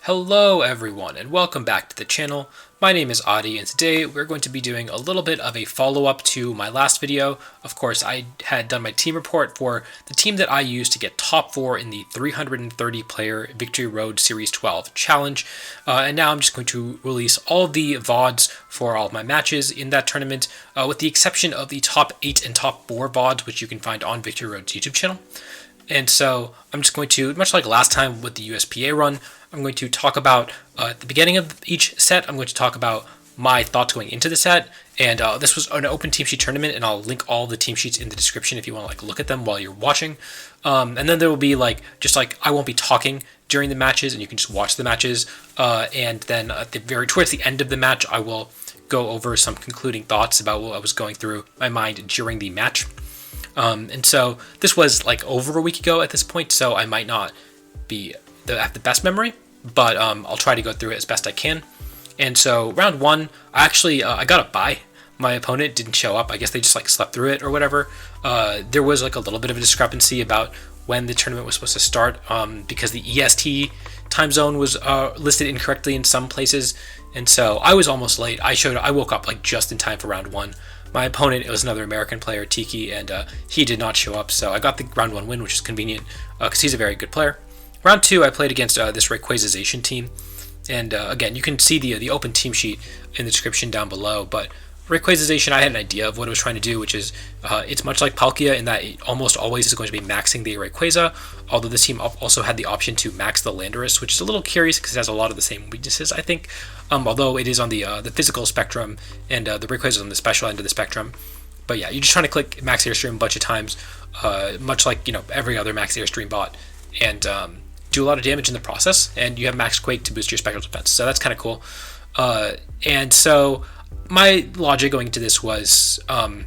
Hello everyone and welcome back to the channel. My name is Adi and today we're going to be doing a little bit of a follow-up to my last video. Of course, I had done my team report for the team that I used to get top 4 in the 330 player Victory Road Series 12 challenge. And now I'm just going to release all of the VODs for all of my matches in that tournament, with the exception of the top 8 and top 4 VODs, which you can find on Victory Road's YouTube channel. And so I'm just going to, much like last time with the USPA run, I'm going to talk about, at the beginning of each set, I'm going to talk about my thoughts going into the set. And this was an open team sheet tournament, and I'll link all the team sheets in the description if you want to look at them while you're watching. And then there will be I won't be talking during the matches, and you can just watch the matches. And then towards the end of the match, I will go over some concluding thoughts about what I was going through my mind during the match. And so this was over a week ago at this point, so I might not have the best memory, but I'll try to go through it as best I can. And so round 1, I got a bye. My opponent didn't show up. I guess they just slept through it or whatever. There was a little bit of a discrepancy about when the tournament was supposed to start, because the EST time zone was listed incorrectly in some places, and so I was almost late. I woke up just in time for round 1. My opponent, it was another American player, Tiki, and he did not show up, so I got the round 1 win, which is convenient because he's a very good player. Round 2, I played against this Rayquaza Zacian team, and again, you can see the open team sheet in the description down below, but Rayquaza Zacian, I had an idea of what it was trying to do, which is it's much like Palkia in that it almost always is going to be maxing the Rayquaza, although this team also had the option to max the Landorus, which is a little curious because it has a lot of the same weaknesses, I think, although it is on the physical spectrum, and the Rayquaza is on the special end of the spectrum. But yeah, you're just trying to click max airstream a bunch of times, much like every other max airstream bot, and do a lot of damage in the process, and you have max quake to boost your spectral defense, so that's kind of cool. And so my logic going into this was, I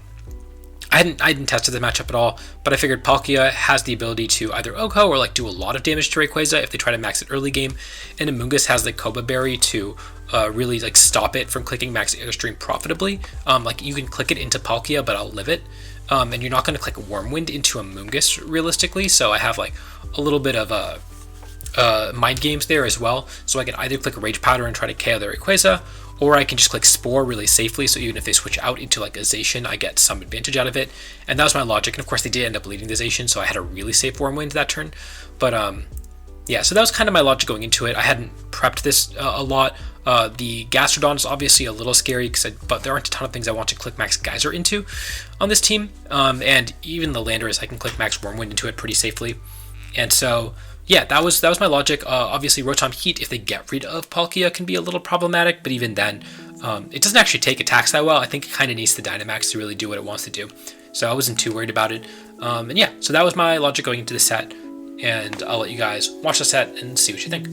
hadn't tested the matchup at all, but I figured Palkia has the ability to either OHKO or do a lot of damage to Rayquaza if they try to max it early game, and Amoonguss has the Koba Berry to really stop it from clicking max airstream profitably. You can click it into Palkia, but I'll live it, and you're not going to click Wormwind into Amoonguss realistically, so I have a little bit of mind games there as well, so I can either click Rage Powder and try to KO the Rayquaza, or I can just click Spore really safely, so even if they switch out into a Zacian, I get some advantage out of it. And that was my logic, and of course they did end up leading the Zacian, so I had a really safe Wormwind that turn. But yeah, so that was kind of my logic going into it. I hadn't prepped this a lot. The Gastrodon is obviously a little scary, but there aren't a ton of things I want to click max Geyser into on this team, and even the Landorus, I can click max Wormwind into it pretty safely. And so yeah, that was my logic. Obviously, Rotom Heat, if they get rid of Palkia, can be a little problematic, but even then, it doesn't actually take attacks that well. I think it kind of needs the Dynamax to really do what it wants to do, so I wasn't too worried about it. And yeah, so that was my logic going into the set, and I'll let you guys watch the set and see what you think.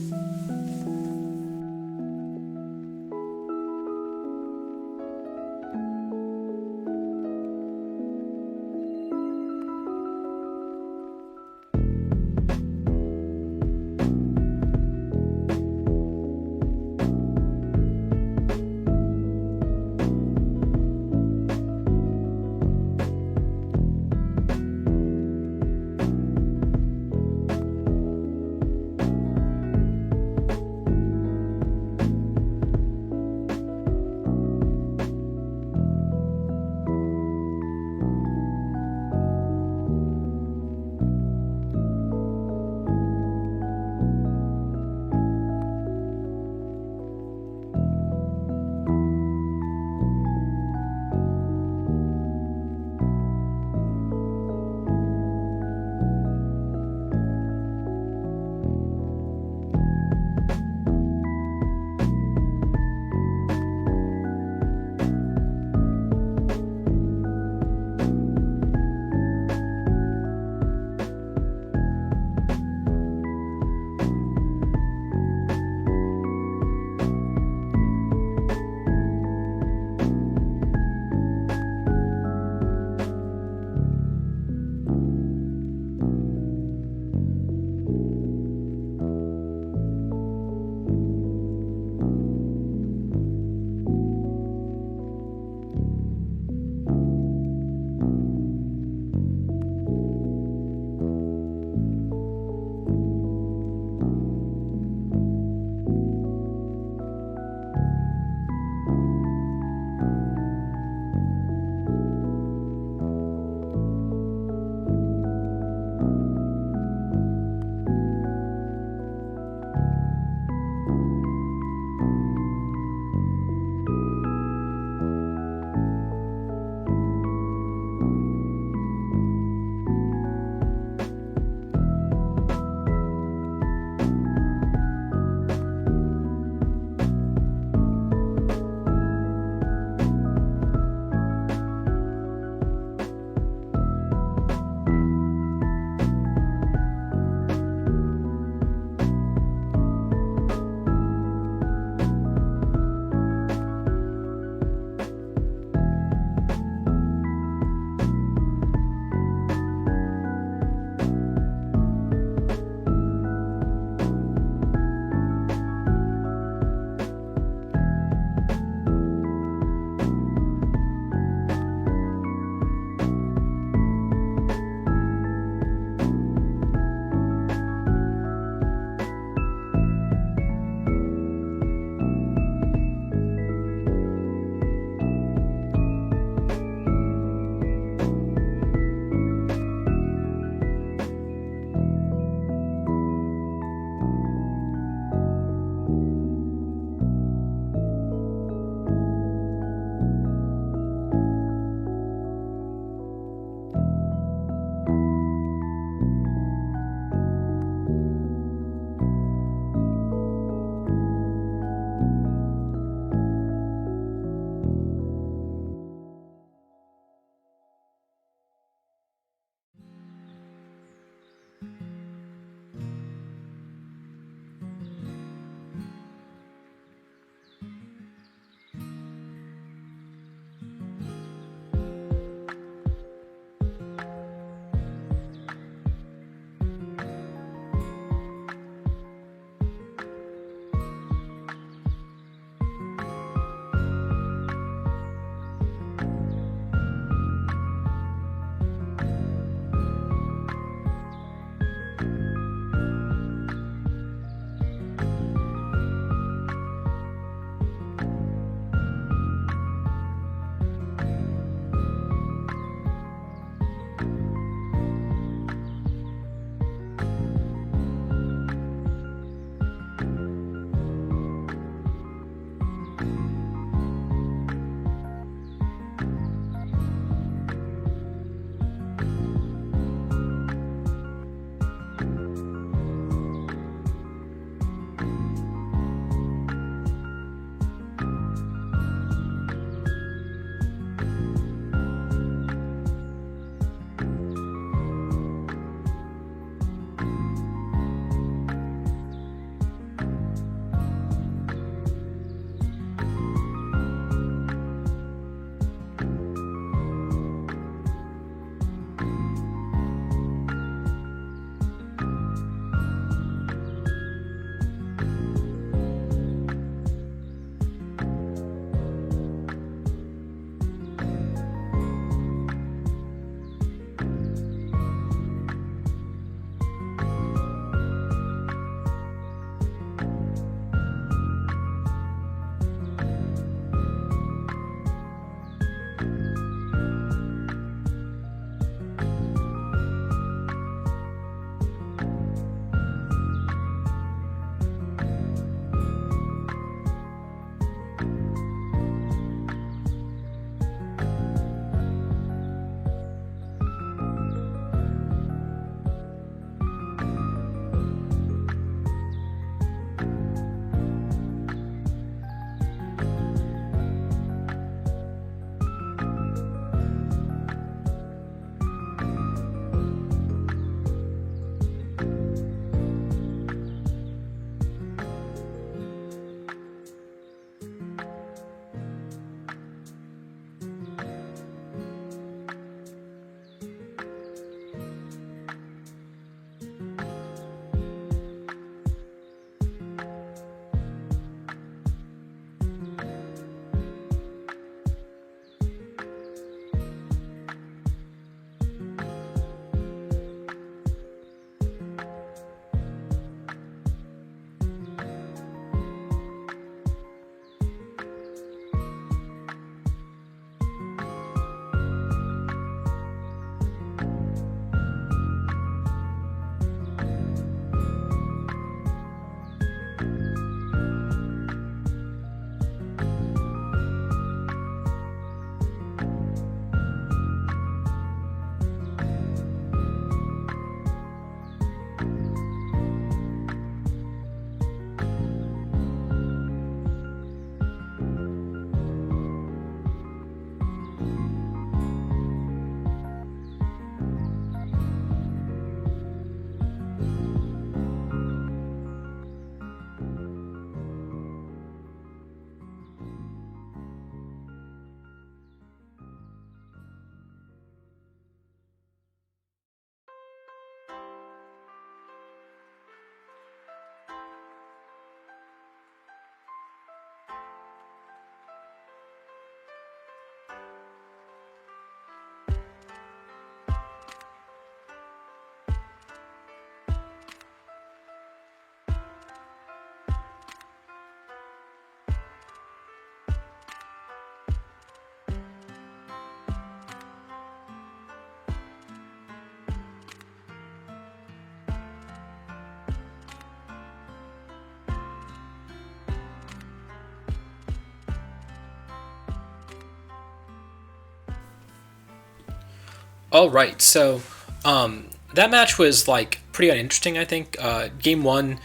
All right, so that match was like pretty uninteresting. I think game one,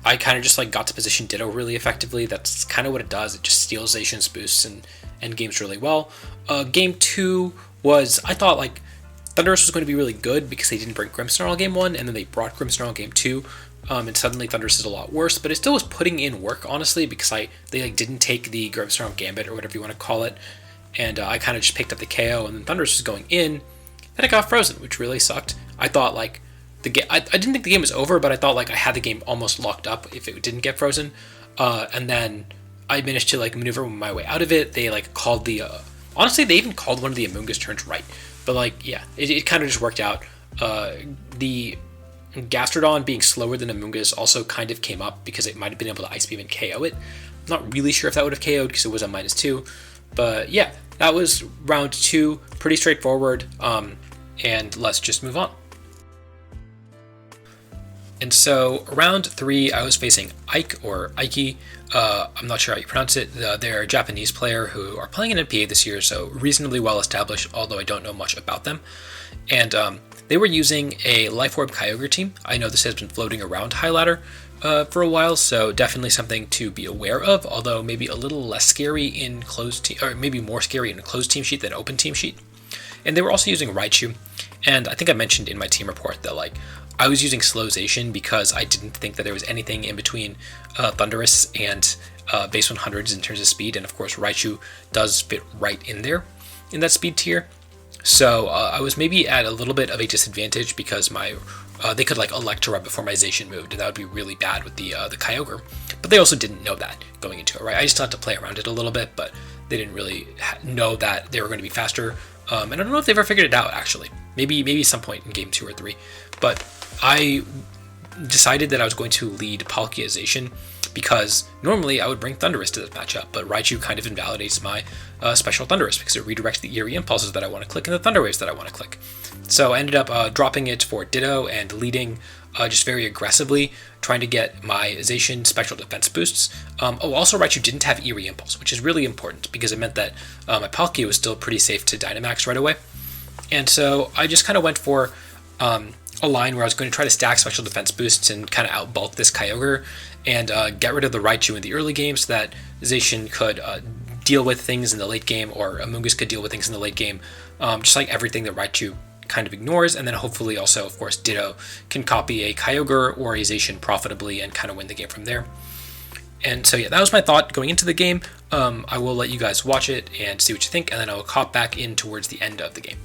I kind of just like got to position Ditto really effectively. That's kind of what it does. It just steals Zacian's boosts and games really well. Game two was, I thought like Thunderous was going to be really good because they didn't bring Grimmsnarl game one, and then they brought Grimmsnarl game two. And suddenly Thunderous is a lot worse, but it still was putting in work, honestly, because they like didn't take the Grimmsnarl Gambit or whatever you want to call it, and I kind of just picked up the KO, and then Thunderous was going in, then it got frozen, which really sucked. I thought like I didn't think the game was over, but I thought like I had the game almost locked up if it didn't get frozen, and then I managed to like maneuver my way out of it. They like called the honestly they even called one of the Amoonguss turns right, but like yeah, it kind of just worked out. The Gastrodon being slower than Amoonguss also kind of came up because it might have been able to Ice Beam and KO it. I'm not really sure if that would have KO'd because it was a -2, but yeah, that was round two, pretty straightforward. And let's just move on. And so round three, I was facing Ike or Ike. I'm not sure how you pronounce it. They're a Japanese player who are playing in NPA this year, so reasonably well established, although I don't know much about them. And they were using a Life Orb Kyogre team. I know this has been floating around High Ladder for a while, so definitely something to be aware of, although maybe a little less scary in closed team, or maybe more scary in a closed team sheet than open team sheet. And they were also using Raichu, and I think I mentioned in my team report that like I was using Slow Zacian because I didn't think that there was anything in between Thunderous and base 100s in terms of speed, and of course Raichu does fit right in there in that speed tier. So I was maybe at a little bit of a disadvantage because they could like Electro before my Zacian moved, and that would be really bad with the Kyogre. But they also didn't know that going into it, right? I just had to play around it a little bit, but they didn't really know that they were going to be faster. And I don't know if they've ever figured it out, actually. Maybe some point in game 2 or 3. But I decided that I was going to lead Palkia Zacian because normally I would bring Thunderous to this matchup, but Raichu kind of invalidates my special Thunderous because it redirects the Eerie Impulses that I want to click and the Thunder Waves that I want to click. So I ended up dropping it for Ditto and leading just very aggressively, trying to get my Zacian special defense boosts. Also Raichu didn't have Eerie Impulse, which is really important because it meant that my Palkia was still pretty safe to Dynamax right away. And so I just kind of went for a line where I was going to try to stack special defense boosts and kind of outbulk this Kyogre and get rid of the Raichu in the early game so that Zacian could deal with things in the late game, or Amoonguss could deal with things in the late game, just like everything that Raichu kind of ignores, and then hopefully also, of course, Ditto can copy a Kyogre or a Zacian profitably and kind of win the game from there. And so yeah, that was my thought going into the game. I will let you guys watch it and see what you think, and then I will hop back in towards the end of the game.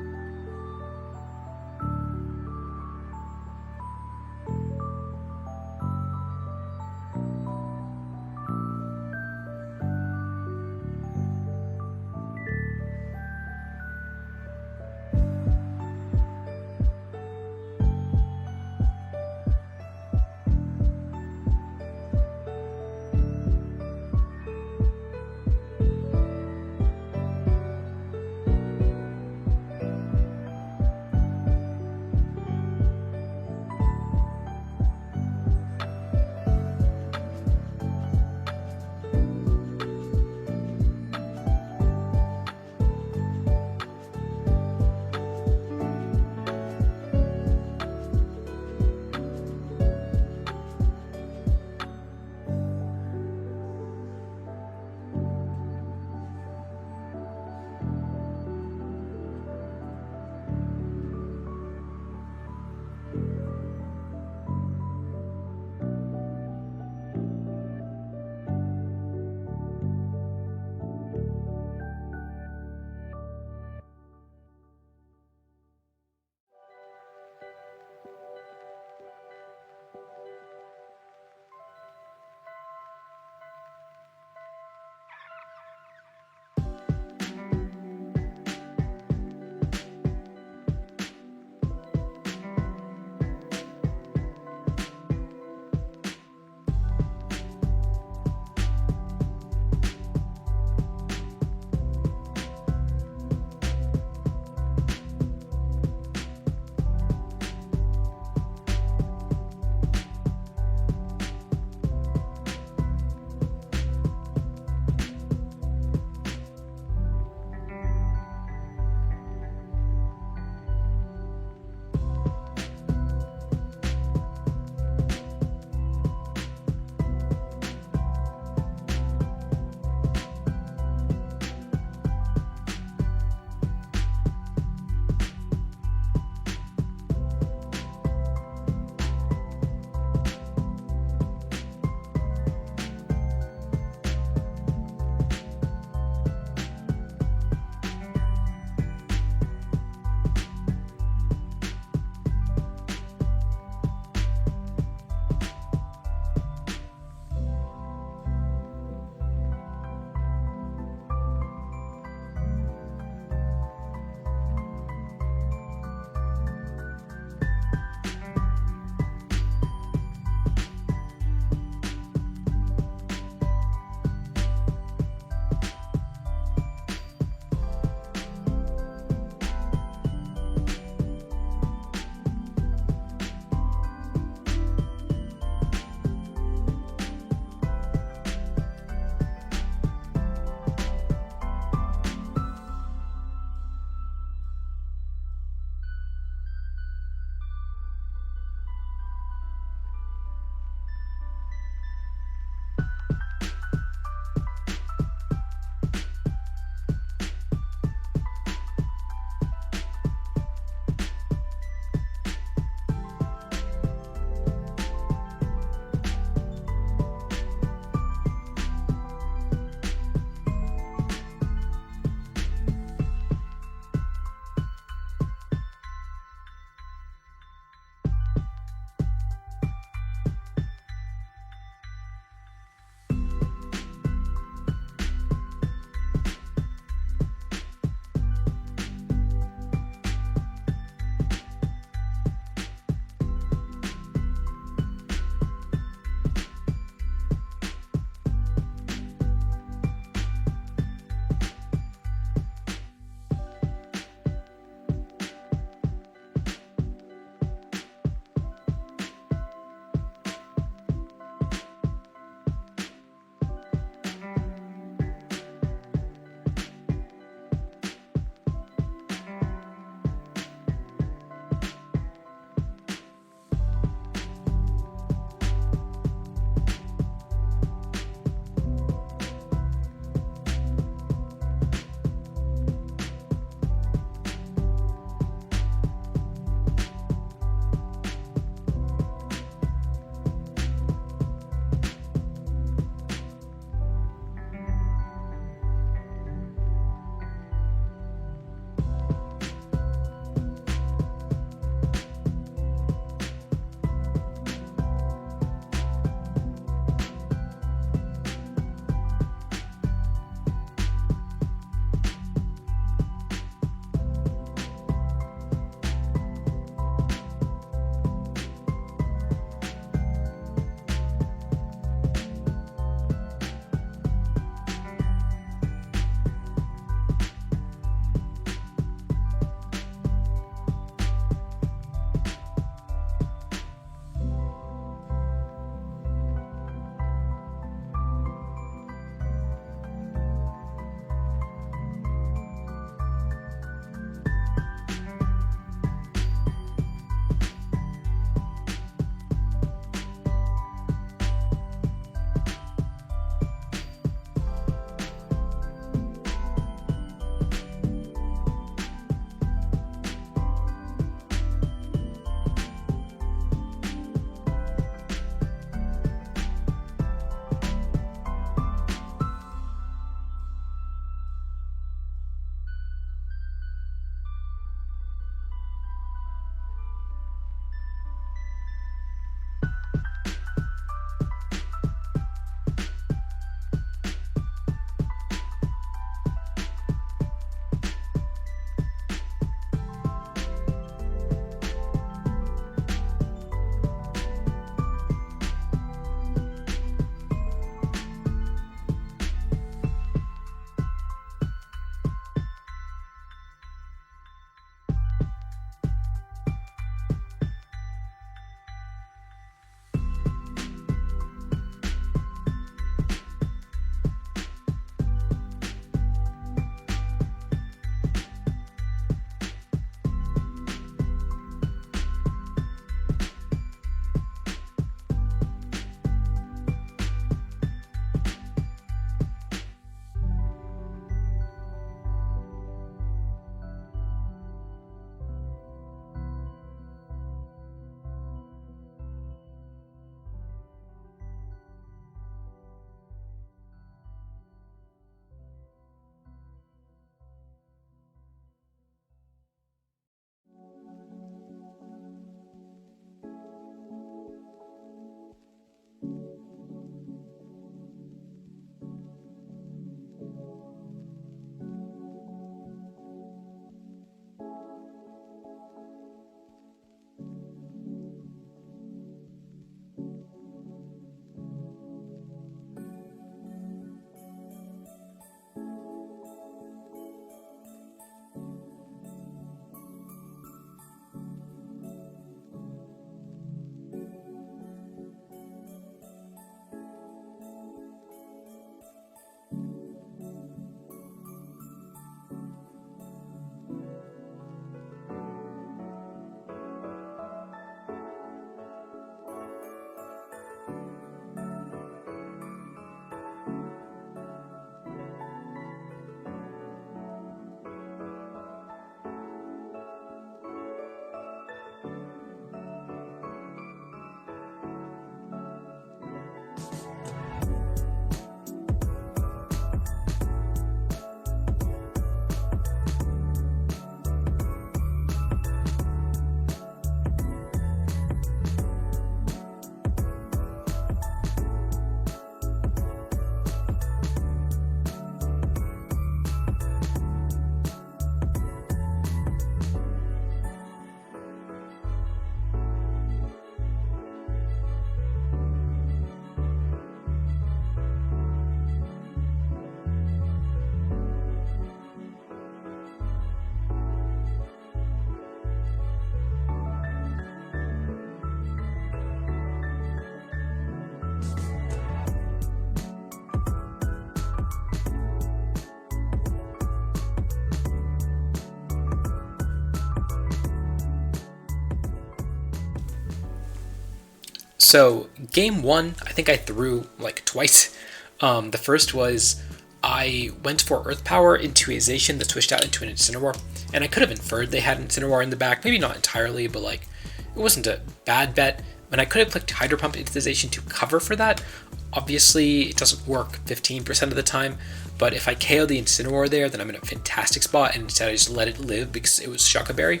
So game one, I think I threw like twice. The first was I went for Earth Power into a Zacian that switched out into an Incineroar, and I could have inferred they had an Incineroar in the back, maybe not entirely, but like it wasn't a bad bet. And I could have clicked Hydro Pump into the Zacian to cover for that. Obviously, it doesn't work 15% of the time, but if I KO the Incineroar there, then I'm in a fantastic spot, and instead I just let it live because it was Shucka Berry.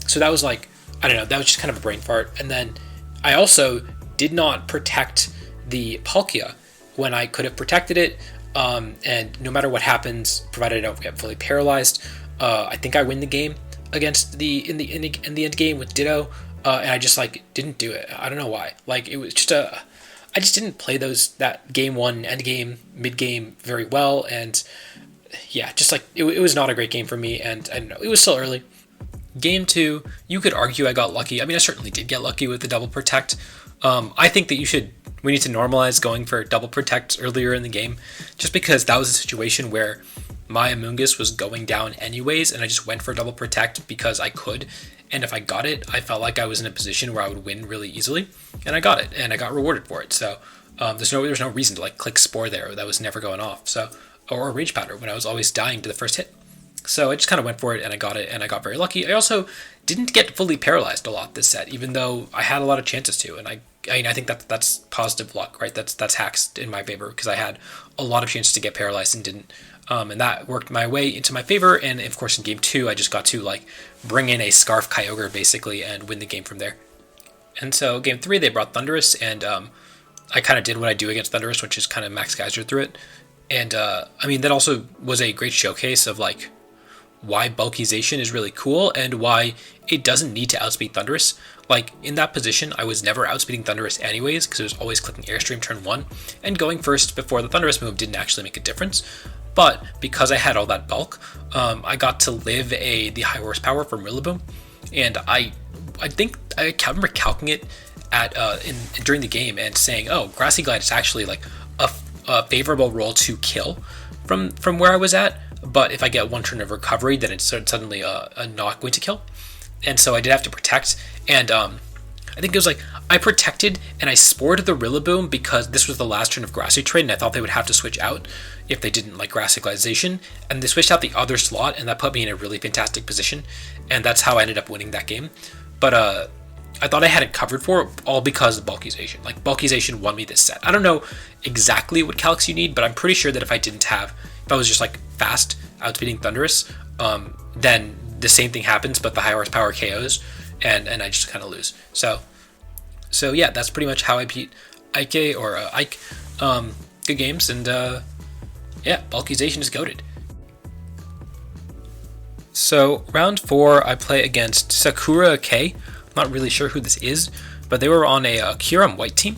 So that was like, I don't know, that was just kind of a brain fart. And then I also did not protect the Palkia when I could have protected it, and no matter what happens, provided I don't get fully paralyzed, I think I win the game against in the end game with Ditto, and I just like didn't do it. I don't know why. Like it was just I just didn't play that game one, end game, mid game very well, and yeah, just like it was not a great game for me, and I don't know, it was still early. Game two, you could argue I got lucky. I mean, I certainly did get lucky with the double protect. I think that we need to normalize going for double protect earlier in the game, just because that was a situation where my Amoonguss was going down anyways, and I just went for double protect because I could. And if I got it, I felt like I was in a position where I would win really easily, and I got it, and I got rewarded for it. So there's no reason to like click Spore there. That was never going off. So or Rage Powder when I was always dying to the first hit. So I just kind of went for it, and I got it, and I got very lucky. I also didn't get fully paralyzed a lot this set, even though I had a lot of chances to, and I think that's positive luck, right? That's hacks in my favor because I had a lot of chances to get paralyzed and didn't, and that worked my way into my favor. And of course, in game two, I just got to like bring in a Scarf Kyogre basically and win the game from there. And so game three, they brought Thundurus, and I kind of did what I do against Thundurus, which is kind of Max Geyser through it. And I mean, that also was a great showcase of like why bulkization is really cool and why it doesn't need to outspeed Thundurus. Like in that position, I was never outspeeding Thundurus anyways because it was always clicking Airstream turn one, and going first before the Thundurus move didn't actually make a difference. But because I had all that bulk, I got to live the high horsepower from Rillaboom, and I think I remember calcing it at during the game and saying, oh, Grassy Glide is actually like a favorable roll to kill from where I was at. But if I get one turn of recovery, then it's suddenly not going to kill. And so I did have to protect. And I think it was like I protected and I spored the Rillaboom because this was the last turn of Grassy Trade, and I thought they would have to switch out if they didn't like Grassy Glization. And they switched out the other slot, and that put me in a really fantastic position. And that's how I ended up winning that game. But I thought I had it covered for all because of bulkization. Like bulkization won me this set. I don't know exactly what calcs you need, but I'm pretty sure that if I was just like fast outspeeding Thundurus, then the same thing happens, but the high horsepower KOs, and I just kind of lose. So yeah, that's pretty much how I beat Ike or Ike. Good games, and yeah, bulkization is goated. So round 4, I play against SakuraK. I'm not really sure who this is, but they were on a Kyurem white team.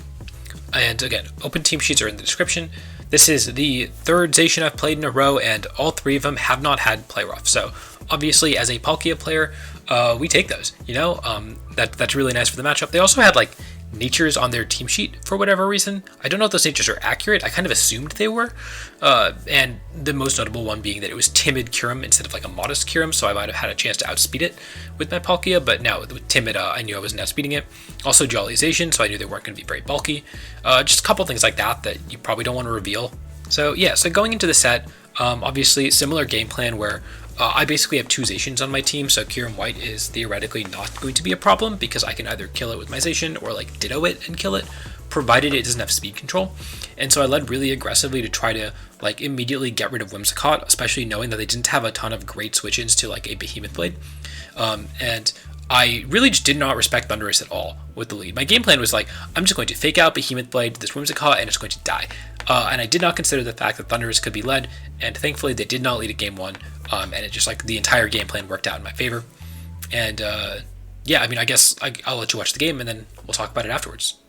And again, open team sheets are in the description. This is the third Zacian I've played in a row, and all three of them have not had play rough. So obviously, as a Palkia player, we take those. You know, that's really nice for the matchup. They also had like natures on their team sheet for whatever reason. I don't know if those natures are accurate. I kind of assumed they were, and the most notable one being that it was timid Kyurem instead of like a modest Kyurem, so I might have had a chance to outspeed it with my Palkia, but no, with timid, I knew I wasn't outspeeding it. Also Jollyization, so I knew they weren't going to be very bulky. Just a couple things like that you probably don't want to reveal. So yeah, so going into the set, obviously similar game plan where I basically have 2 Zacians on my team, so Kyurem White is theoretically not going to be a problem because I can either kill it with my Zacian or like Ditto it and kill it, provided it doesn't have speed control. And so I led really aggressively to try to like immediately get rid of Whimsicott, especially knowing that they didn't have a ton of great switch-ins to like a Behemoth Blade. And I really just did not respect Thundurus at all with the lead. My game plan was like, I'm just going to fake out Behemoth Blade to this Whimsicott and it's going to die. And I did not consider the fact that Thundurus could be led, and thankfully they did not lead at game 1, and it just like the entire game plan worked out in my favor. And yeah, I mean, I guess I'll let you watch the game and then we'll talk about it afterwards.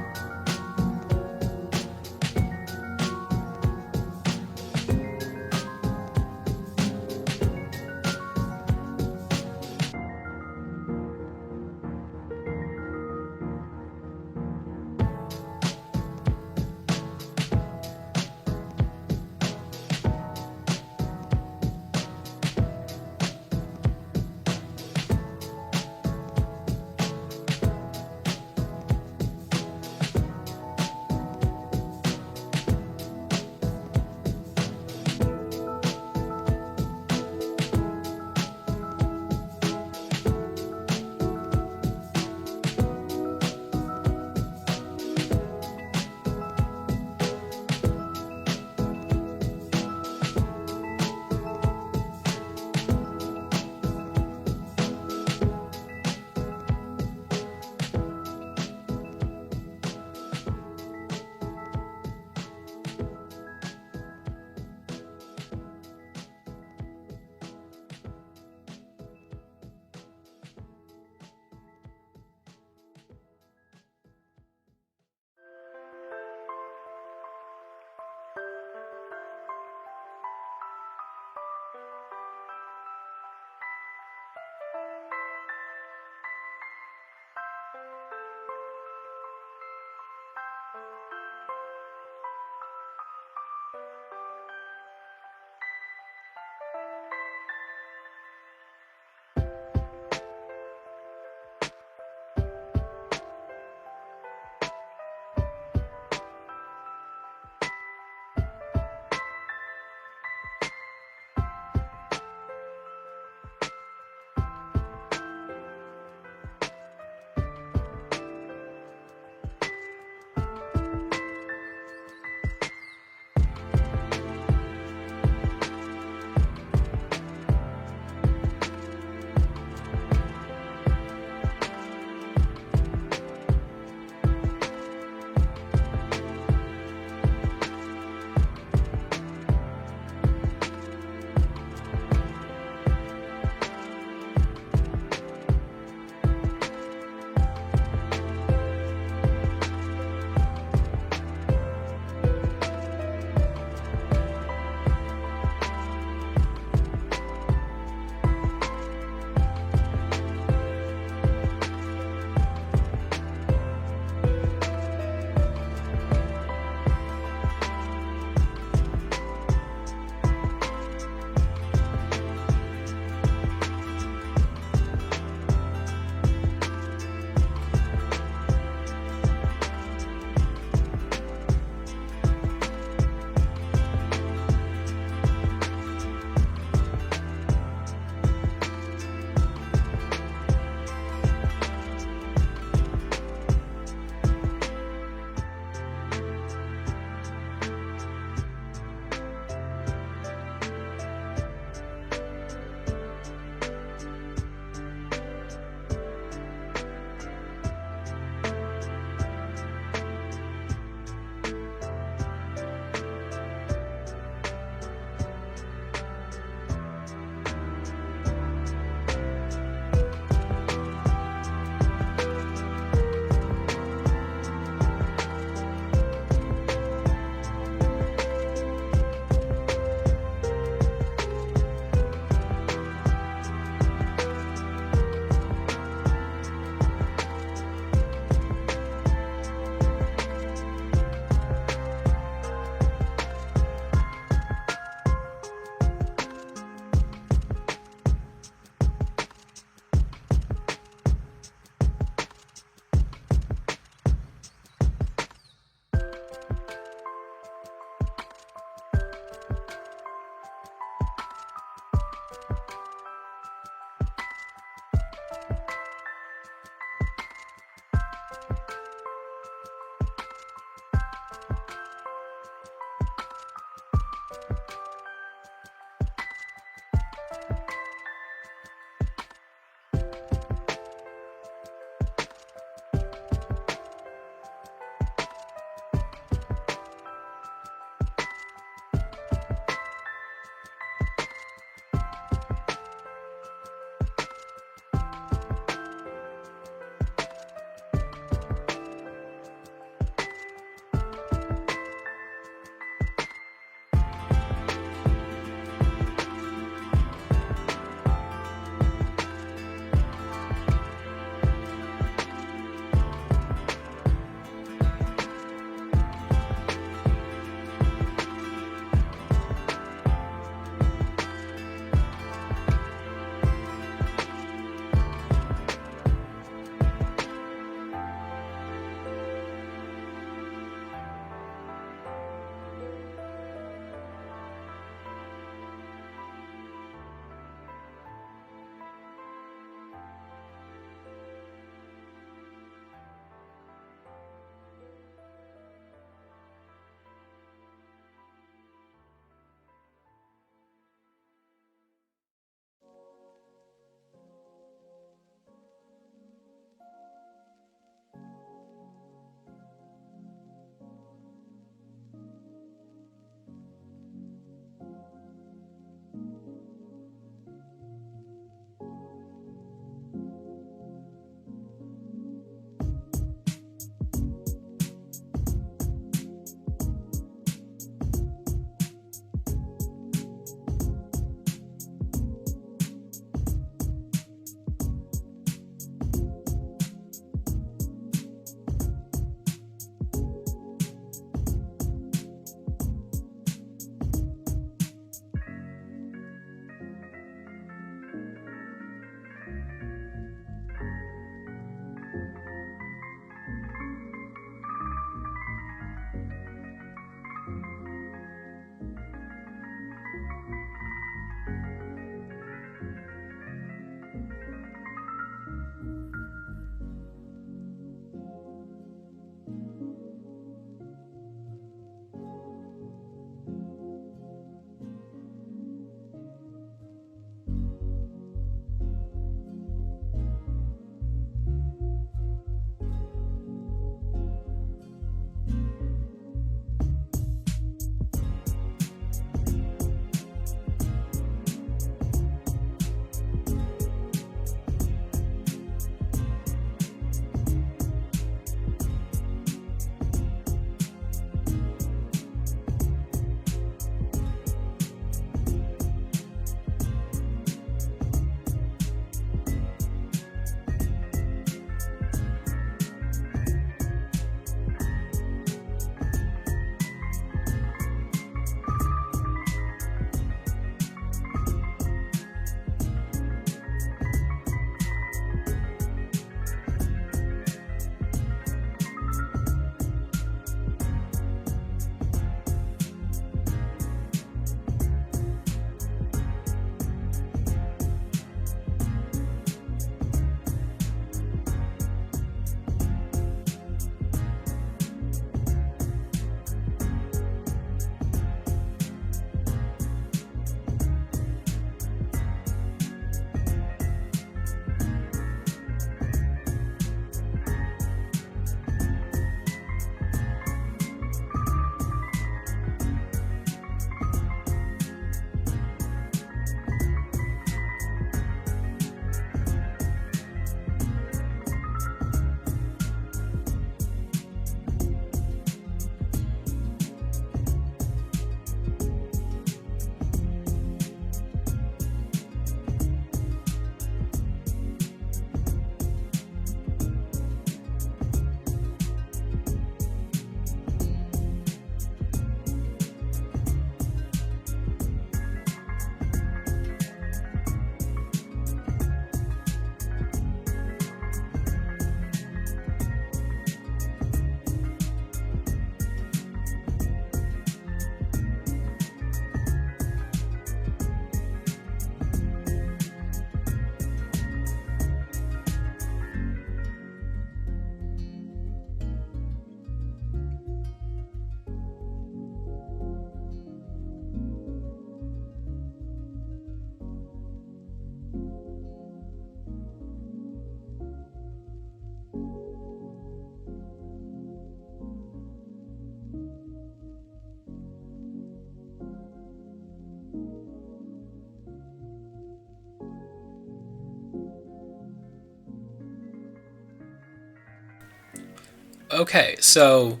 Okay, so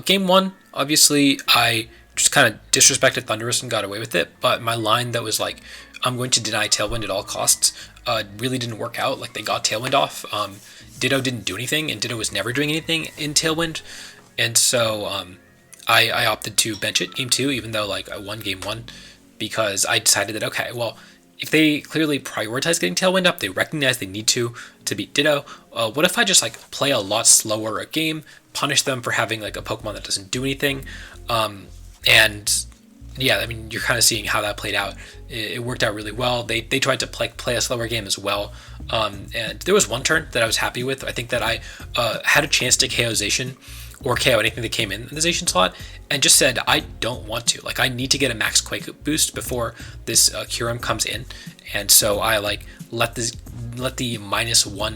game one, obviously, I just kind of disrespected Thunderous and got away with it, but my line that was like, I'm going to deny Tailwind at all costs, really didn't work out. Like, they got Tailwind off. Ditto didn't do anything, and Ditto was never doing anything in Tailwind, and so I opted to bench it game two, even though like I won game one, because I decided that, okay, well, if they clearly prioritize getting Tailwind up, they recognize they need to beat Ditto. What if I just like play a lot slower a game, punish them for having like a Pokemon that doesn't do anything, and yeah, I mean, you're kind of seeing how that played out. It worked out really well. They tried to play a slower game as well, and there was one turn that I was happy with. I think that I had a chance to KO Zacian or KO anything that came in the Zacian slot, and just said, I don't want to. Like, I need to get a max Quake boost before this Kyurem comes in, and so I like let the -1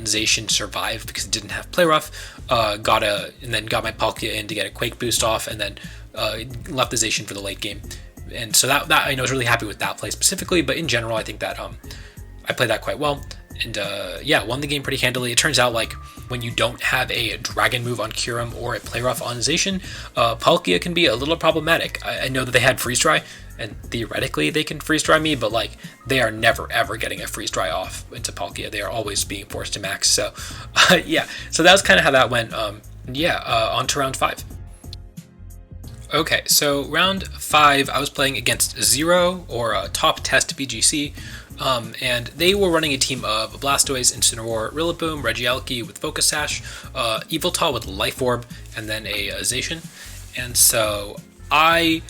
Zacian survive because it didn't have Play Rough. And then got my Palkia in to get a Quake boost off, and then left the Zacian for the late game. And so that I was really happy with that play specifically, but in general, I think that I played that quite well, and yeah, won the game pretty handily. It turns out like when you don't have a Dragon move on Kyurem or a Play Rough on Zacian, Palkia can be a little problematic. I know that they had Freeze Dry, and theoretically they can Freeze Dry me, but like they are never ever getting a Freeze Dry off into Palkia. They are always being forced to max. So yeah, so that was kind of how that went. On to round 5. Okay, so round 5, I was playing against Zero, or Top Test BGC, and they were running a team of Blastoise, Incineroar, Rillaboom, Regieleki with Focus Sash, Yveltal with Life Orb, and then a Zacian. And so I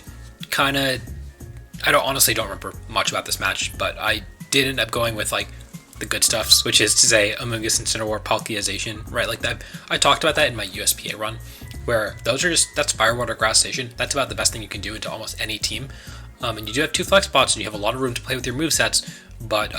honestly don't remember much about this match, but I did end up going with like the good stuffs, which is to say Amoonguss, Incineroar, Palkia, Zacian, right? Like that. I talked about that in my USPA run, where that's Fire, Water, Grass, Zacian. That's about the best thing you can do into almost any team. And you do have 2 flex spots, and you have a lot of room to play with your movesets, but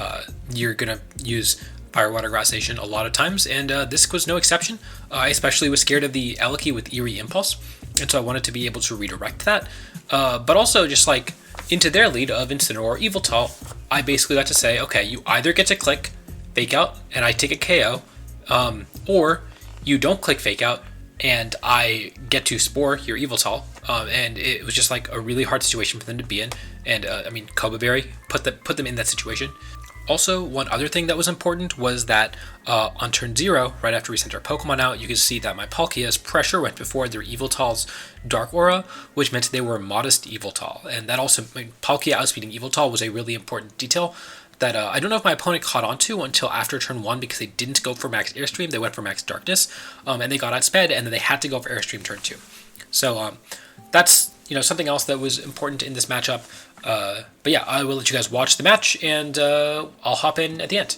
you're going to use Fire, Water, Grass, Zacian a lot of times, and this was no exception. I especially was scared of the Eleki with Eerie Impulse, and so I wanted to be able to redirect that. But also just like into their lead of Incineroar, Yveltal, I basically got to say, okay, you either get to click Fake Out, and I take a KO, or you don't click Fake Out, and I get to Spore your Yveltal, and it was just like a really hard situation for them to be in, and I mean, Koba Berry put them in that situation. Also, one other thing that was important was that on turn 0, right after we sent our Pokemon out, you can see that my Palkia's Pressure went before their Yveltal's Dark Aura, which meant they were modest Yveltal, and that also, Palkia outspeeding Yveltal was a really important detail that I don't know if my opponent caught on to until after turn 1, because they didn't go for max Airstream, they went for max Darkness, and they got outsped, and then they had to go for Airstream turn 2. So that's something else that was important in this matchup. But yeah, I will let you guys watch the match, and I'll hop in at the end.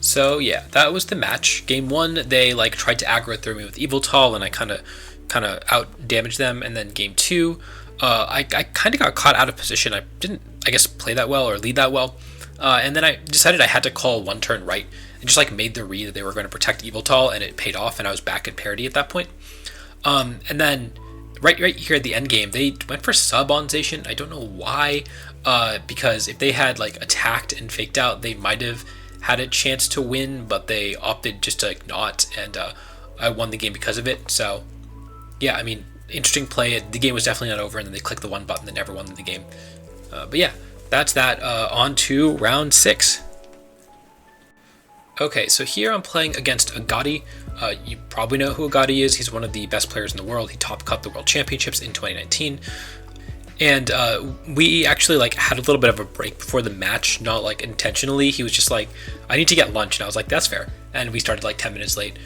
So yeah, that was the match. Game 1, they like tried to aggro through me with Eviltal, and I kind of out damaged them. And then game 2, I kind of got caught out of position. I didn't, I guess, play that well or lead that well. And then I decided I had to call one turn right, and just like made the read that they were going to protect Eviltal, and it paid off, and I was back at parity at that point. And then right here at the end game, they went for sub on Zacian. I don't know why, because if they had like attacked and faked out, they might have had a chance to win, but they opted just to like not, and I won the game because of it. So yeah, I mean, interesting play. The game was definitely not over, and then they clicked the one button that never won the game. But yeah, that's that. On to round 6. Okay, so here I'm playing against Agati. You probably know who Agati is. He's one of the best players in the world. He top cut the World Championships in 2019. And we actually like had a little bit of a break before the match, not like intentionally. He was just like, I need to get lunch, and I was like, that's fair. And we started like 10 minutes late.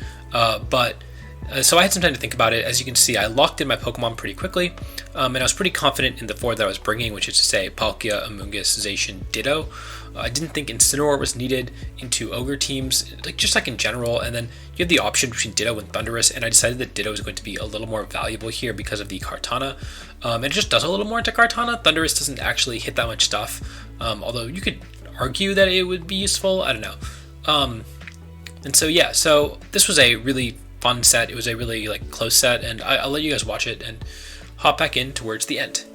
So I had some time to think about it. As you can see, I locked in my Pokemon pretty quickly, and I was pretty confident in the 4 that I was bringing, which is to say Palkia, Amoonguss, Zacian, Ditto. I didn't think Incineroar was needed into Ogre teams, just like in general, and then you have the option between Ditto and Thundurus, and I decided that Ditto is going to be a little more valuable here because of the Kartana, and it just does a little more into Kartana. Thundurus doesn't actually hit that much stuff, although you could argue that it would be useful, I don't know. And so yeah, so this was a really fun set. It was a really like close set, and I'll let you guys watch it and hop back in towards the end.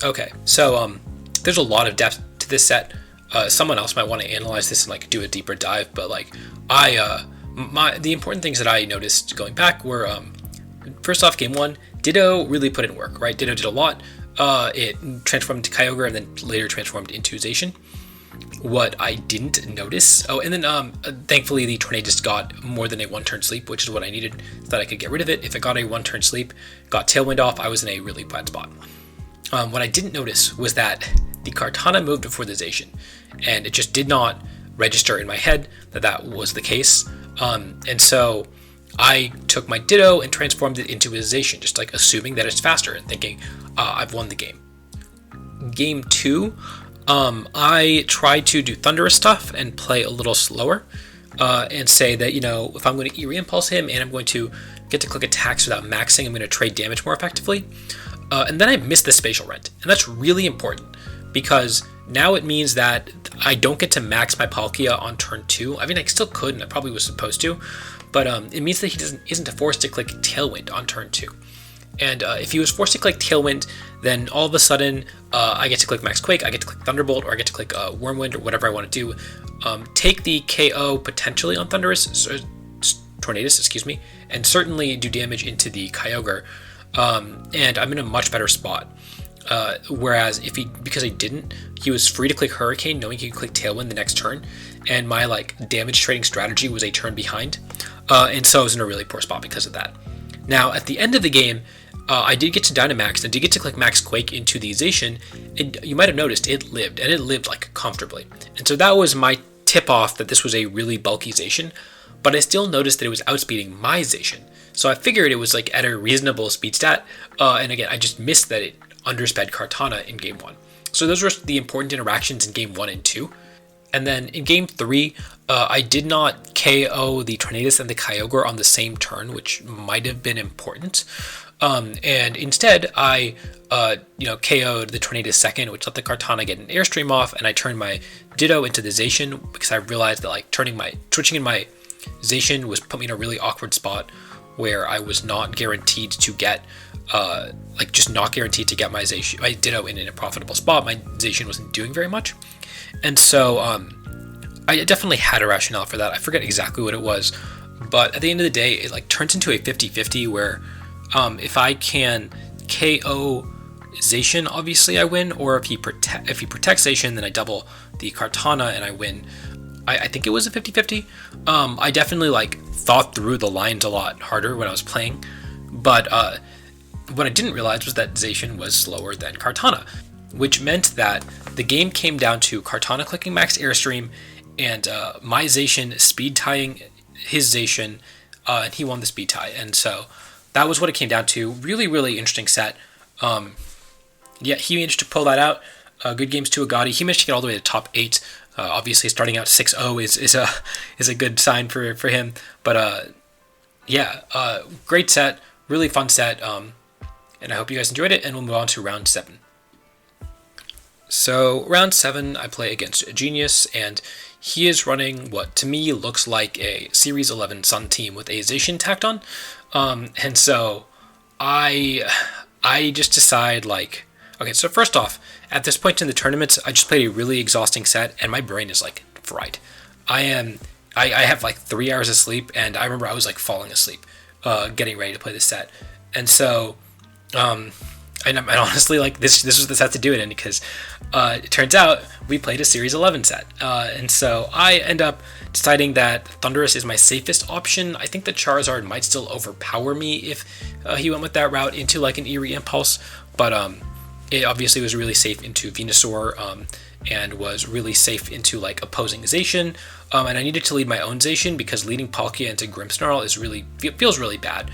Okay, so there's a lot of depth to this set. Someone else might want to analyze this and like do a deeper dive, but like the important things that I noticed going back were first off, game 1, Ditto really put in work, right? Ditto did a lot. It transformed into Kyogre and then later transformed into Zacian. What I didn't notice, and then thankfully the Tornadus got more than a 1-turn sleep, which is what I needed so that I could get rid of it. If it got a 1-turn sleep, got Tailwind off, I was in a really bad spot. What I didn't notice was that the Kartana moved before the Zacian, and it just did not register in my head that was the case. And so I took my Ditto and transformed it into a Zacian, just like assuming that it's faster and thinking I've won the game. Game 2, I tried to do Thunderous stuff and play a little slower and say that, if I'm going to Eerie Impulse him and I'm going to get to click attacks without maxing, I'm going to trade damage more effectively. And then I missed the Spatial Rent. And that's really important because now it means that I don't get to max my Palkia on turn 2. I mean, I still could and I probably was supposed to, but it means that he isn't forced to click Tailwind on turn 2. And if he was forced to click Tailwind, then all of a sudden I get to click Max Quake, I get to click Thunderbolt, or I get to click Wormwind, or whatever I want to do. Take the KO potentially on Tornadus, and certainly do damage into the Kyogre. And I'm in a much better spot. Whereas because I didn't, he was free to click Hurricane, knowing he could click Tailwind the next turn, and my damage trading strategy was a turn behind. And so I was in a really poor spot because of that. Now, at the end of the game, I did get to Dynamax and did get to click Max Quake into the Zacian, and you might have noticed it lived, and it lived comfortably. And so that was my tip off that this was a really bulky Zacian, but I still noticed that it was outspeeding my Zacian. So I figured it was at a reasonable speed stat, and again, I just missed that it undersped Kartana in game 1. So those were the important interactions in game 1 and 2. And then in game 3, I did not KO the Tornadus and the Kyogre on the same turn, which might have been important. And instead, I KO'd the Tornadus second, which let the Kartana get an Airstream off, and I turned my Ditto into the Zacian because I realized that switching in my Zacian was put me in a really awkward spot where I was not guaranteed to get my Ditto in a profitable spot. My Zacian wasn't doing very much. And so I definitely had a rationale for that. I forget exactly what it was, but at the end of the day, it turns into a 50-50 where if I can KO Zacian, obviously I win, or if he protects Zacian, then I double the Kartana and I win. I think it was a 50-50. I definitely thought through the lines a lot harder when I was playing, but what I didn't realize was that Zacian was slower than Kartana, which meant that the game came down to Kartana clicking Max Airstream and my Zacian speed tying his Zacian, and he won the speed tie. And so that was what it came down to. Really, really interesting set. He managed to pull that out. Good games to Agati. He managed to get all the way to top 8. Obviously, starting out 6-0 is a good sign for him. But great set, really fun set. And I hope you guys enjoyed it. And we'll move on to round 7. So round 7, I play against a Genius, and he is running what to me looks like a Series 11 Sun team with a Zacian tacked on. And so I just decide okay, so first off, at this point in the tournament, I just played a really exhausting set, and my brain is fried. I have 3 hours of sleep, and I remember I was falling asleep, getting ready to play this set. And so, and honestly, this was the set to do it in because it turns out we played a Series 11 set. And so I end up deciding that Thunderous is my safest option. I think that Charizard might still overpower me if he went with that route into an Eerie Impulse, but it obviously was really safe into Venusaur and was really safe into opposing Zacian. And I needed to lead my own Zacian because leading Palkia into Grimmsnarl feels really bad.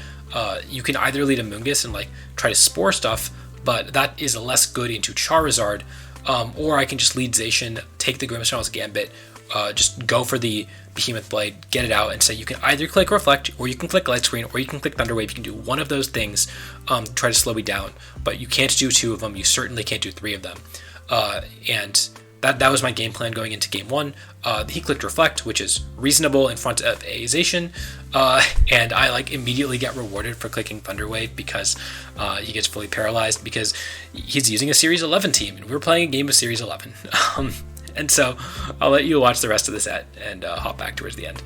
You can either lead a Mungus and try to spore stuff, but that is less good into Charizard, or I can just lead Zacian, take the Grimmsnarl's Gambit, just go for the Behemoth Blade, get it out, and say you can either click Reflect, or you can click Light Screen, or you can click Thunder Wave. You can do one of those things to try to slow me down, but you can't do 2 of them. You certainly can't do 3 of them. And that was my game plan going into game one. He clicked Reflect, which is reasonable in front of a Zacian, and I like immediately get rewarded for clicking Thunderwave because he gets fully paralyzed because he's using a Series 11 team, and we were playing a game of Series 11. And so I'll let you watch the rest of the set and hop back towards the end.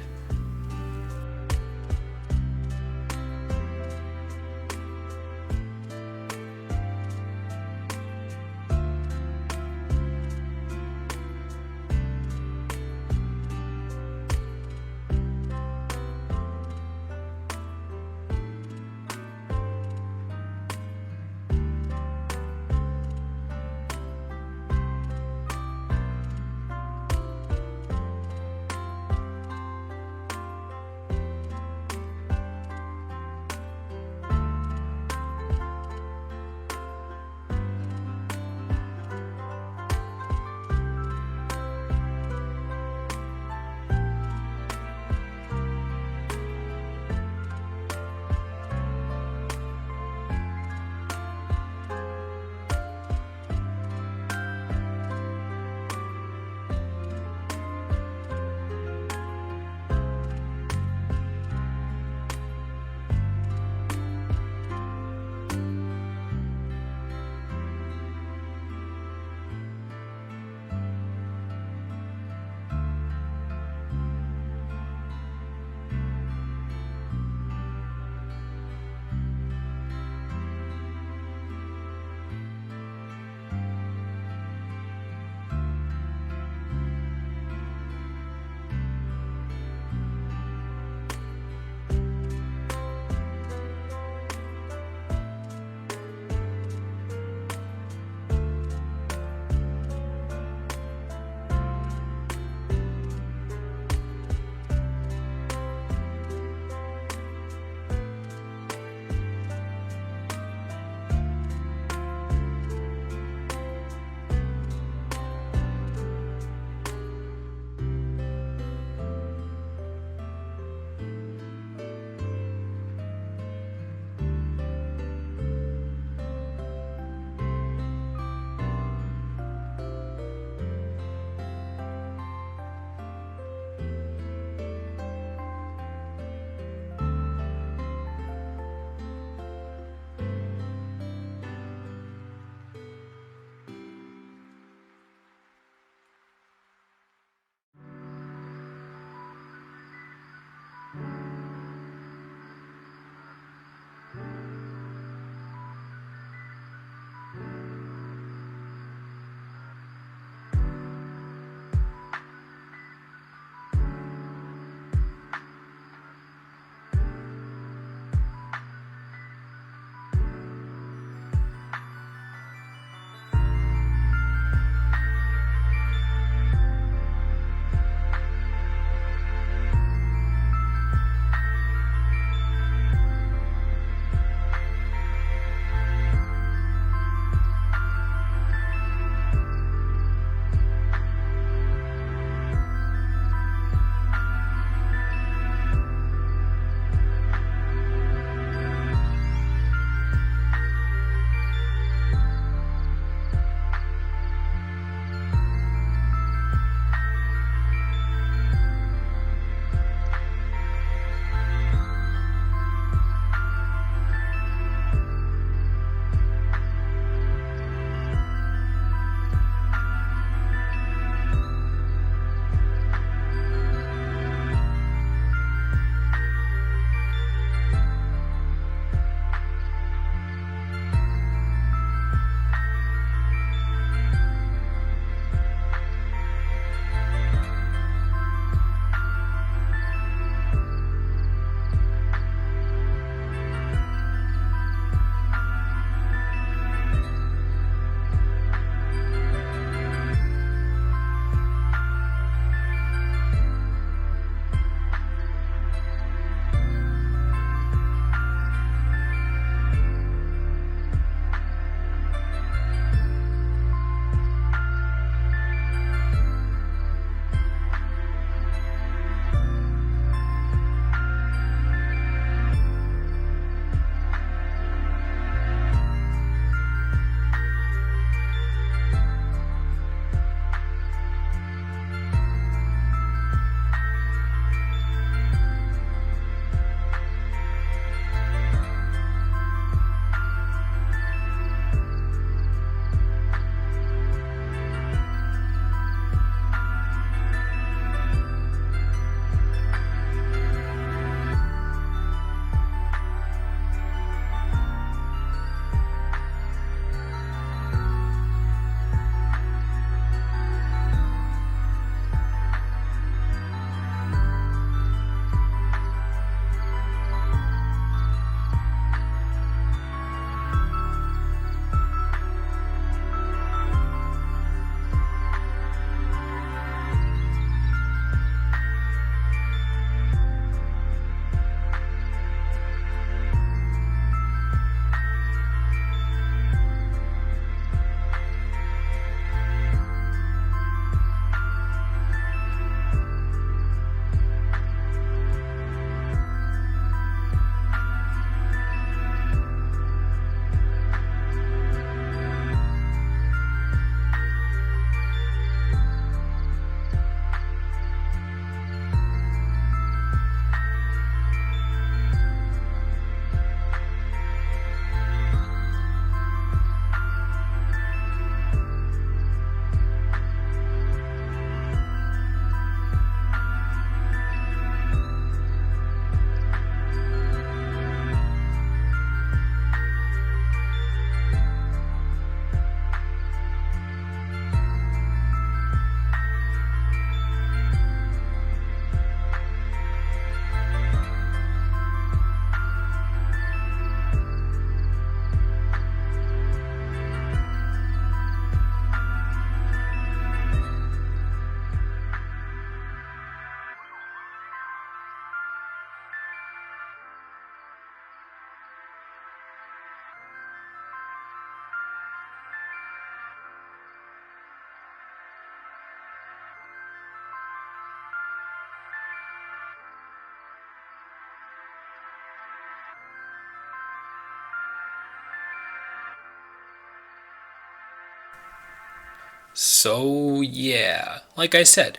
So yeah, like I said,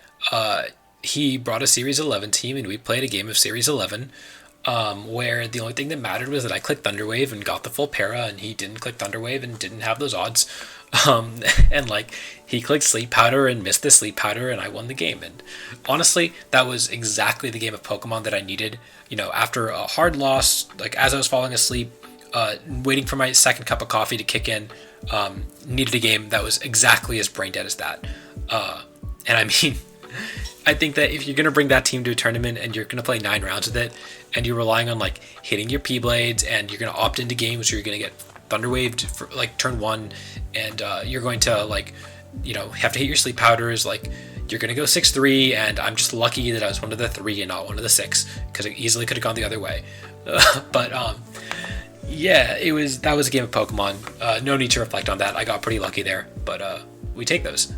he brought a Series 11 team, and we played a game of Series 11, where the only thing that mattered was that I clicked Thunderwave and got the full para, and he didn't click Thunderwave and didn't have those odds. Um, and like he clicked Sleep Powder and missed the Sleep Powder, and I won the game. And honestly, that was exactly the game of Pokemon that I needed. You know, after a hard loss, like as I was falling asleep, waiting for my second cup of coffee to kick in, needed a game that was exactly as brain dead as that. And I mean, I think that if you're going to bring that team to a tournament and you're going to play 9 rounds with it, and you're relying on like hitting your P Blades, and you're going to opt into games where you're going to get Thunderwaved for like turn 1, and you're going to like, you know, have to hit your Sleep Powders, like you're going to go 6-3, and I'm just lucky that I was one of the 3 and not one of the 6, because it easily could have gone the other way. But yeah, that was a game of Pokemon. No need to reflect on that. I got pretty lucky there, but we take those.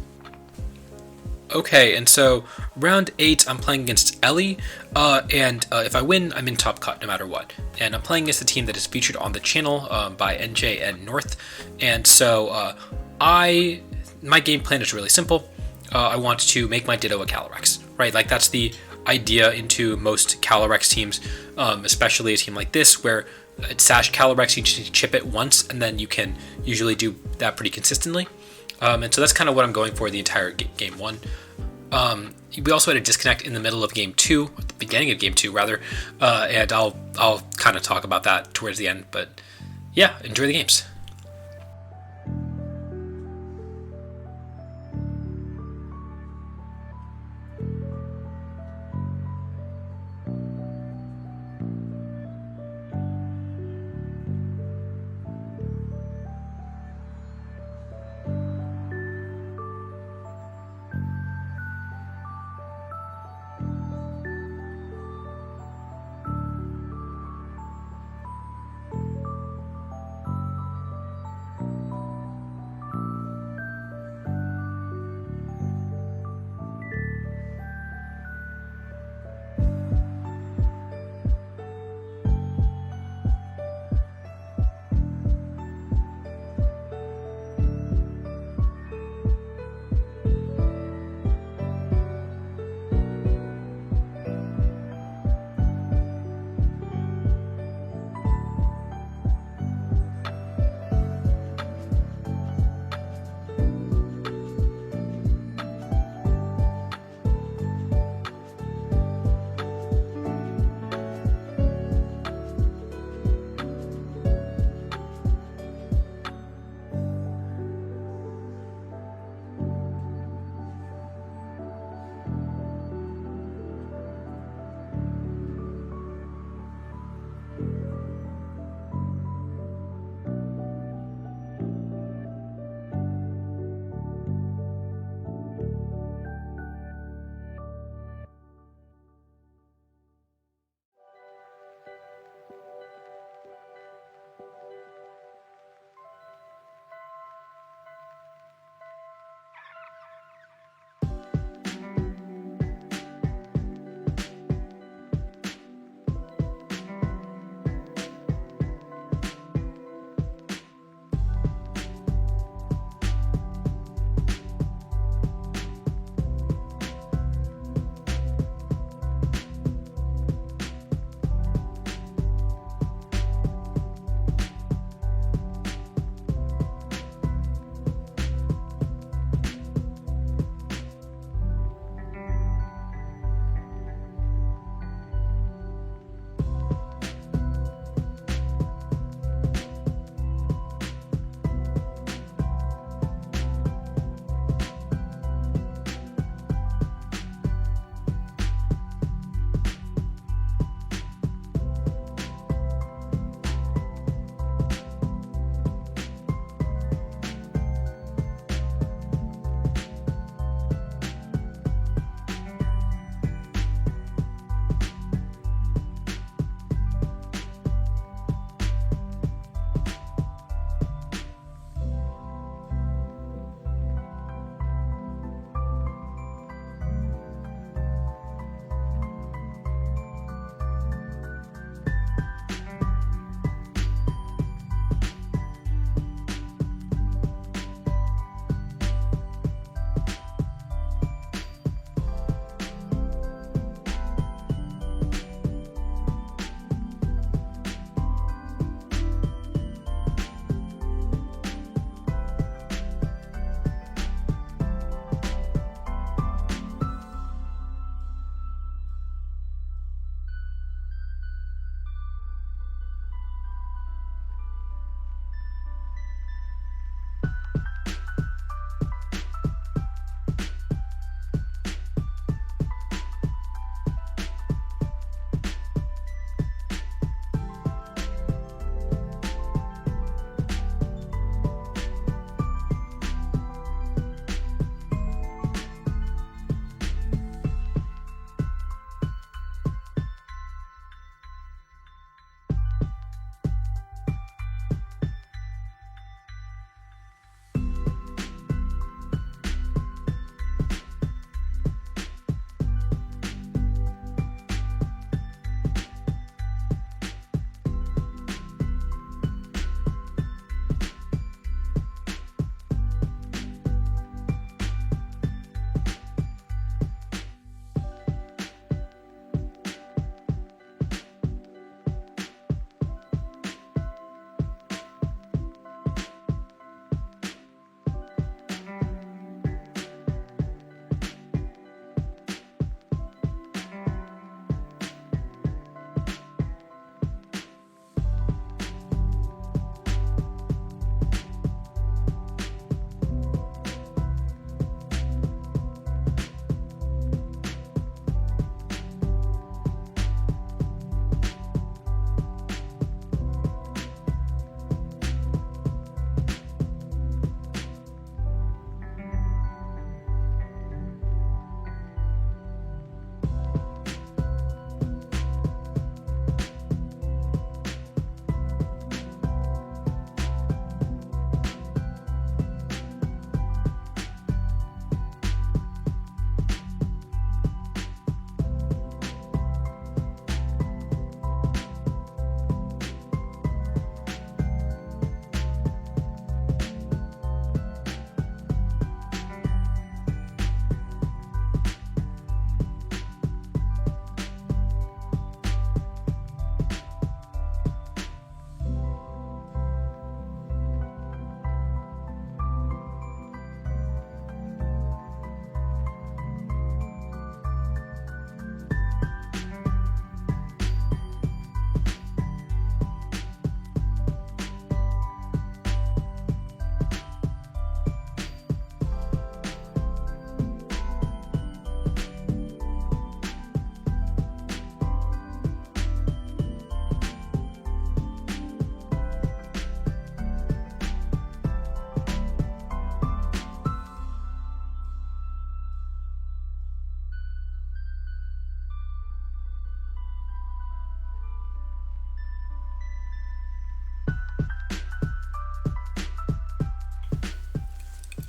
Okay, and so round 8, I'm playing against Elle, and if I win, I'm in top cut no matter what. And I'm playing against the team that is featured on the channel by NJ and North, and so my game plan is really simple. I want to make my Ditto a Calyrex, right? Like that's the idea into most Calyrex teams, especially a team like this where it's Sash Calyrex, you just need to chip it once, and then you can usually do that pretty consistently. And so that's kind of what I'm going for the entire game 1. We also had a disconnect in the middle of game 2, at the beginning of game 2 rather, and I'll kind of talk about that towards the end. But yeah, enjoy the games.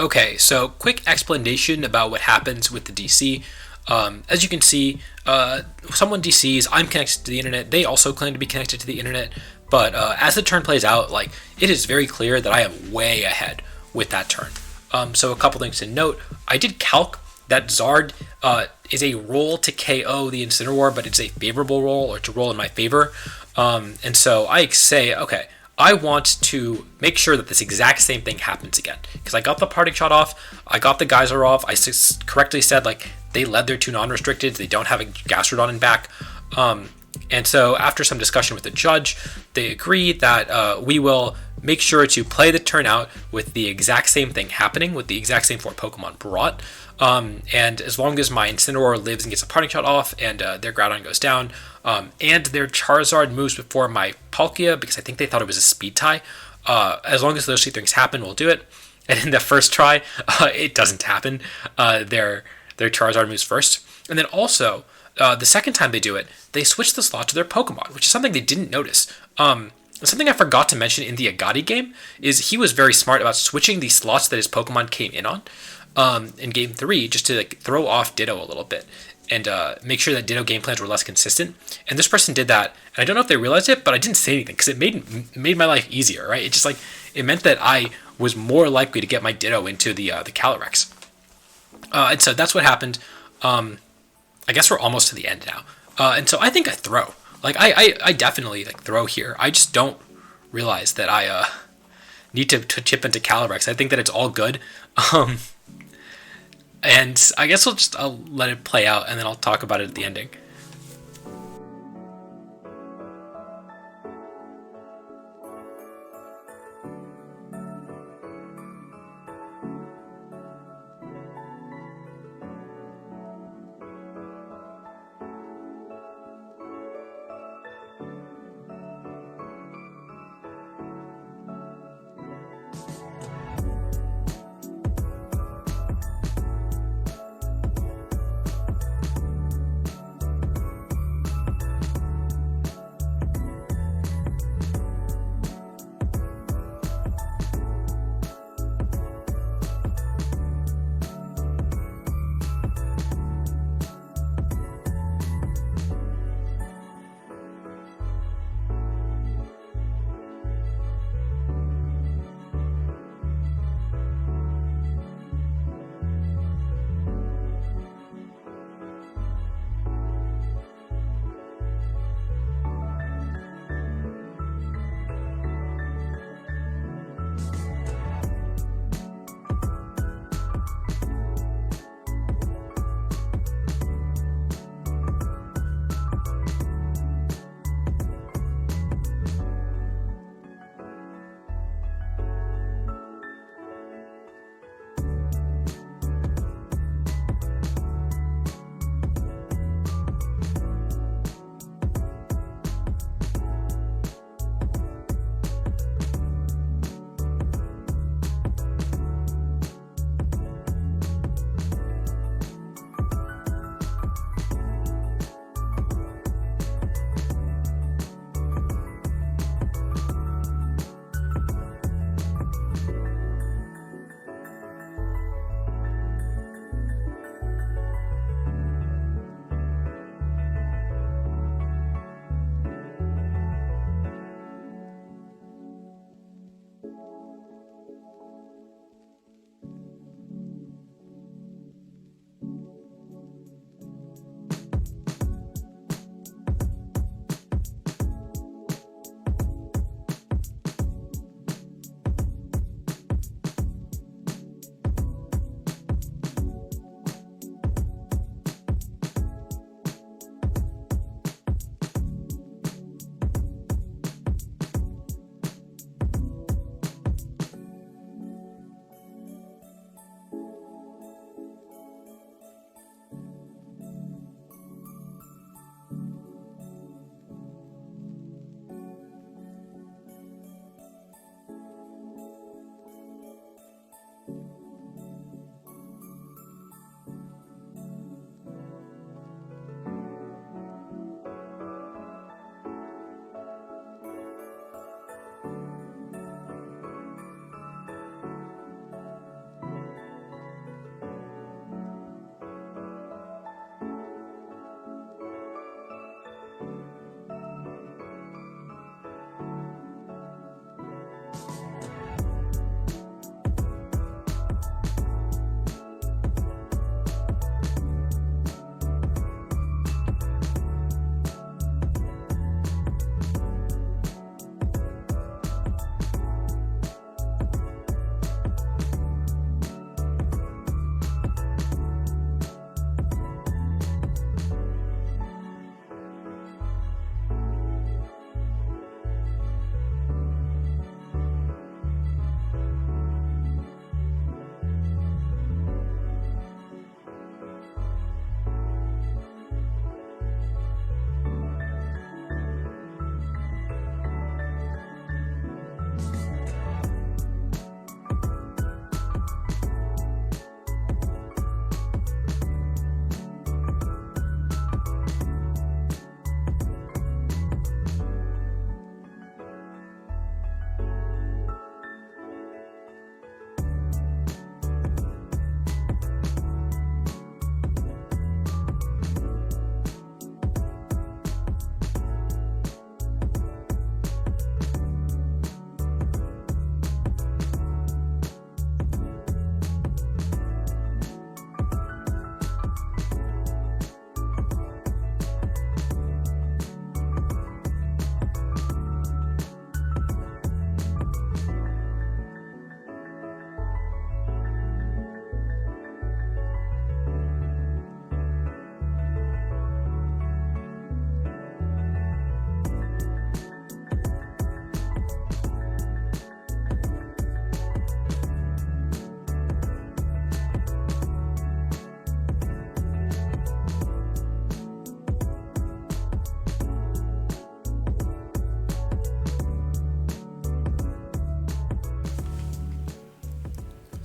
Okay, so quick explanation about what happens with the DC. As you can see, someone DCs, I'm connected to the internet, they also claim to be connected to the internet, but as the turn plays out, like, it is very clear that I am way ahead with that turn. So a couple things to note. I did calc that Zard is a roll to KO the Incineroar, but it's a favorable roll, or to roll in my favor. And so I say, okay, I want to make sure that this exact same thing happens again. Because I got the parting shot off, I got the geyser off, I correctly said, like, they led their two non-restricted, they don't have a Gastrodon in back. And so after some discussion with the judge, they agreed that we will make sure to play the turn out with the exact same thing happening, with the exact same 4 Pokemon brought. And as long as my Incineroar lives and gets a parting shot off, and their Groudon goes down, and their Charizard moves before my Palkia, because I think they thought it was a speed tie, as long as those two things happen, we'll do it. And in the first try, it doesn't happen. Their Charizard moves first. And then also, the second time they do it, they switch the slot to their Pokemon, which is something they didn't notice. Something I forgot to mention in the Agati game is he was very smart about switching the slots that his Pokemon came in on in Game 3, just to like throw off Ditto a little bit and make sure that Ditto game plans were less consistent. And this person did that, and I don't know if they realized it, but I didn't say anything because it made my life easier, right? It just it meant that I was more likely to get my Ditto into the Calyrex. And so that's what happened. I guess we're almost to the end now. And so I think I throw. Like, I definitely throw here. I just don't realize that I need to chip into Calyrex. I think that it's all good. And I guess I'll let it play out, and then I'll talk about it at the ending.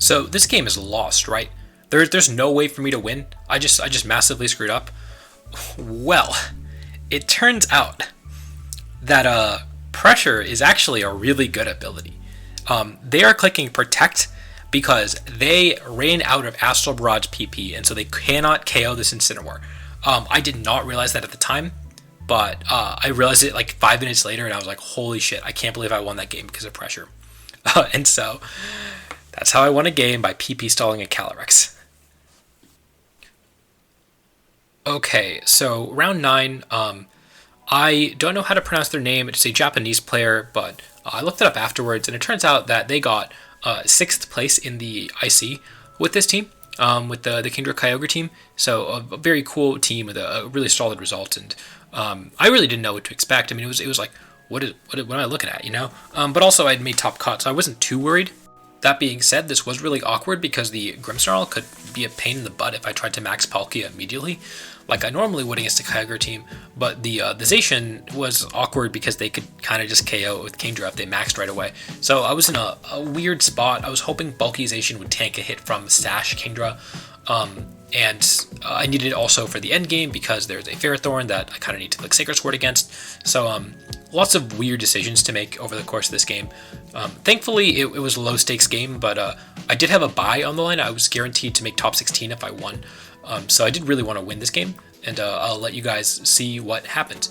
So this game is lost, right? There's no way for me to win. I just massively screwed up. Well, it turns out that pressure is actually a really good ability. They are clicking protect because they ran out of Astral Barrage PP, and so they cannot KO this Incineroar. I did not realize that at the time, but I realized it like 5 minutes later, and I was like, holy shit, I can't believe I won that game because of pressure. And so that's how I won a game, by PP stalling a Calyrex. Okay, so round 9, I don't know how to pronounce their name. It's a Japanese player, but I looked it up afterwards, and it turns out that they got 6th place in the IC with this team, with the Kingdra Kyogre team. So a very cool team with a really solid result, and I really didn't know what to expect. I mean, it was like, what am I looking at, you know? But also I'd made top cut, so I wasn't too worried. That being said, this was really awkward because the Grimmsnarl could be a pain in the butt if I tried to max Palkia immediately, like I normally would against a Kyogre team, but the Zacian was awkward because they could kind of just KO it with Kingdra if they maxed right away. So I was in a weird spot. I was hoping bulky Zacian would tank a hit from Sash Kingdra, and I needed it also for the end game because there's a Ferrothorn that I kind of need to click Sacred Sword against. So lots of weird decisions to make over the course of this game. Thankfully, it was a low stakes game, but I did have a bye on the line. I was guaranteed to make top 16 if I won. So I did really want to win this game, and I'll let you guys see what happened.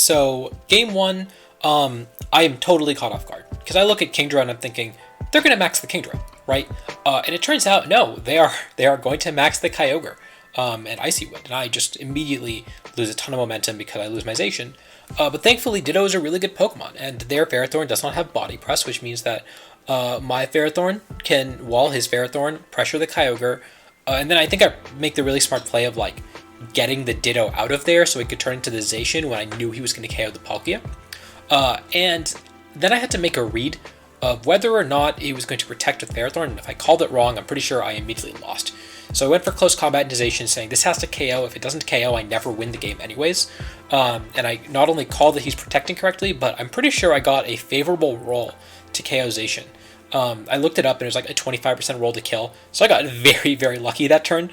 So game one, I am totally caught off guard because I look at Kingdra and I'm thinking they're going to max the Kingdra, right? And it turns out no, they are going to max the Kyogre and Icy Wind, and I just immediately lose a ton of momentum because I lose my Zacian. But thankfully, Ditto is a really good Pokemon, and their Ferrothorn does not have Body Press, which means that my Ferrothorn can, while his Ferrothorn, pressure the Kyogre, and then I think I make the really smart play of like getting the Ditto out of there so it could turn into the Zacian when I knew he was going to KO the Palkia. And then I had to make a read of whether or not it was going to protect with Ferrothorn, and if I called it wrong, I'm pretty sure I immediately lost. So I went for close combat into Zacian, saying this has to KO. If it doesn't KO, I never win the game anyways. And I not only called that he's protecting correctly, but I'm pretty sure I got a favorable roll to KO Zacian. I looked it up and it was like a 25% roll to kill, so I got very, very lucky that turn.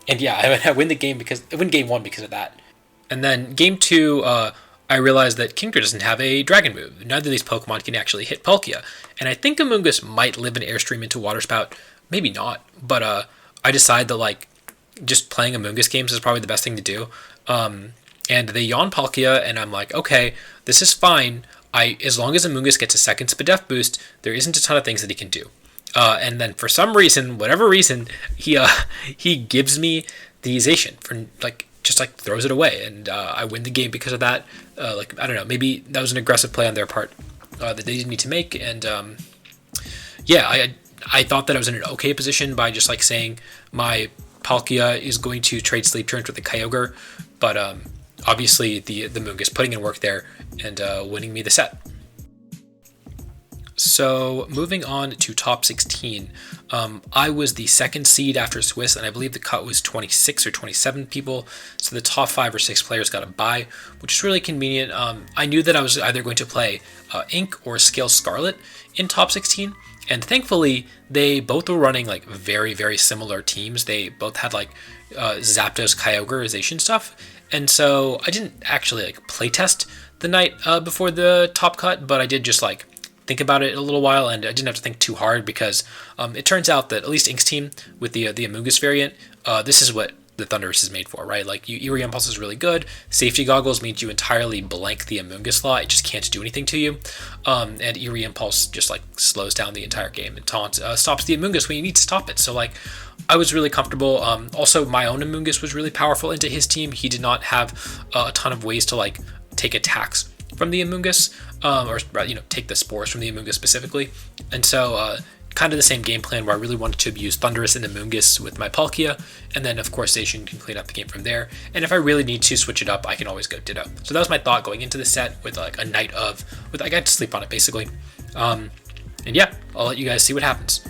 And yeah, I win game one because of that. And then game two, I realized that Kingdra doesn't have a Dragon move. Neither of these Pokemon can actually hit Palkia, and I think Amoonguss might live an Airstream into Water Spout. Maybe not, but I decided that like just playing Amoonguss games is probably the best thing to do. And they yawn Palkia, and I'm like, okay, this is fine. As long as Amoonguss gets a second Spadef boost, there isn't a ton of things that he can do. And then for some reason, whatever reason, he gives me the Zacian for just throws it away, and I win the game because of that. I don't know, maybe that was an aggressive play on their part that they didn't need to make, and yeah, I thought that I was in an okay position by just saying my Palkia is going to trade Sleep Turns with the Kyogre, but obviously the Amoonguss putting in work there and winning me the set. So moving on to top 16, I was the second seed after Swiss, and I believe the cut was 26 or 27 people, so the top 5 or 6 players got a bye, which is really convenient. I knew that I was either going to play Ink or Scale Scarlet in top 16, and thankfully they both were running very, very similar teams. They both had Zapdos Kyogreization stuff, and so I didn't actually playtest the night before the top cut, but I did just think about it a little while, and I didn't have to think too hard because it turns out that at least Ink's team with the Amoonguss variant, this is what the Thundurus is made for, right? Eerie Impulse is really good. Safety Goggles means you entirely blank the Amoonguss slot. It just can't do anything to you. And Eerie Impulse just slows down the entire game, and Taunt stops the Amoonguss when you need to stop it. So I was really comfortable. Also, my own Amoonguss was really powerful into his team. He did not have a ton of ways to take attacks from the Amoonguss, or take the spores from the Amoonguss specifically. And so kind of the same game plan where I really wanted to abuse Thundurus and Amoonguss with my Palkia, and then of course Zacian can clean up the game from there. And if I really need to switch it up, I can always go Ditto. So that was my thought going into the set with a night I got to sleep on it basically. And yeah, I'll let you guys see what happens.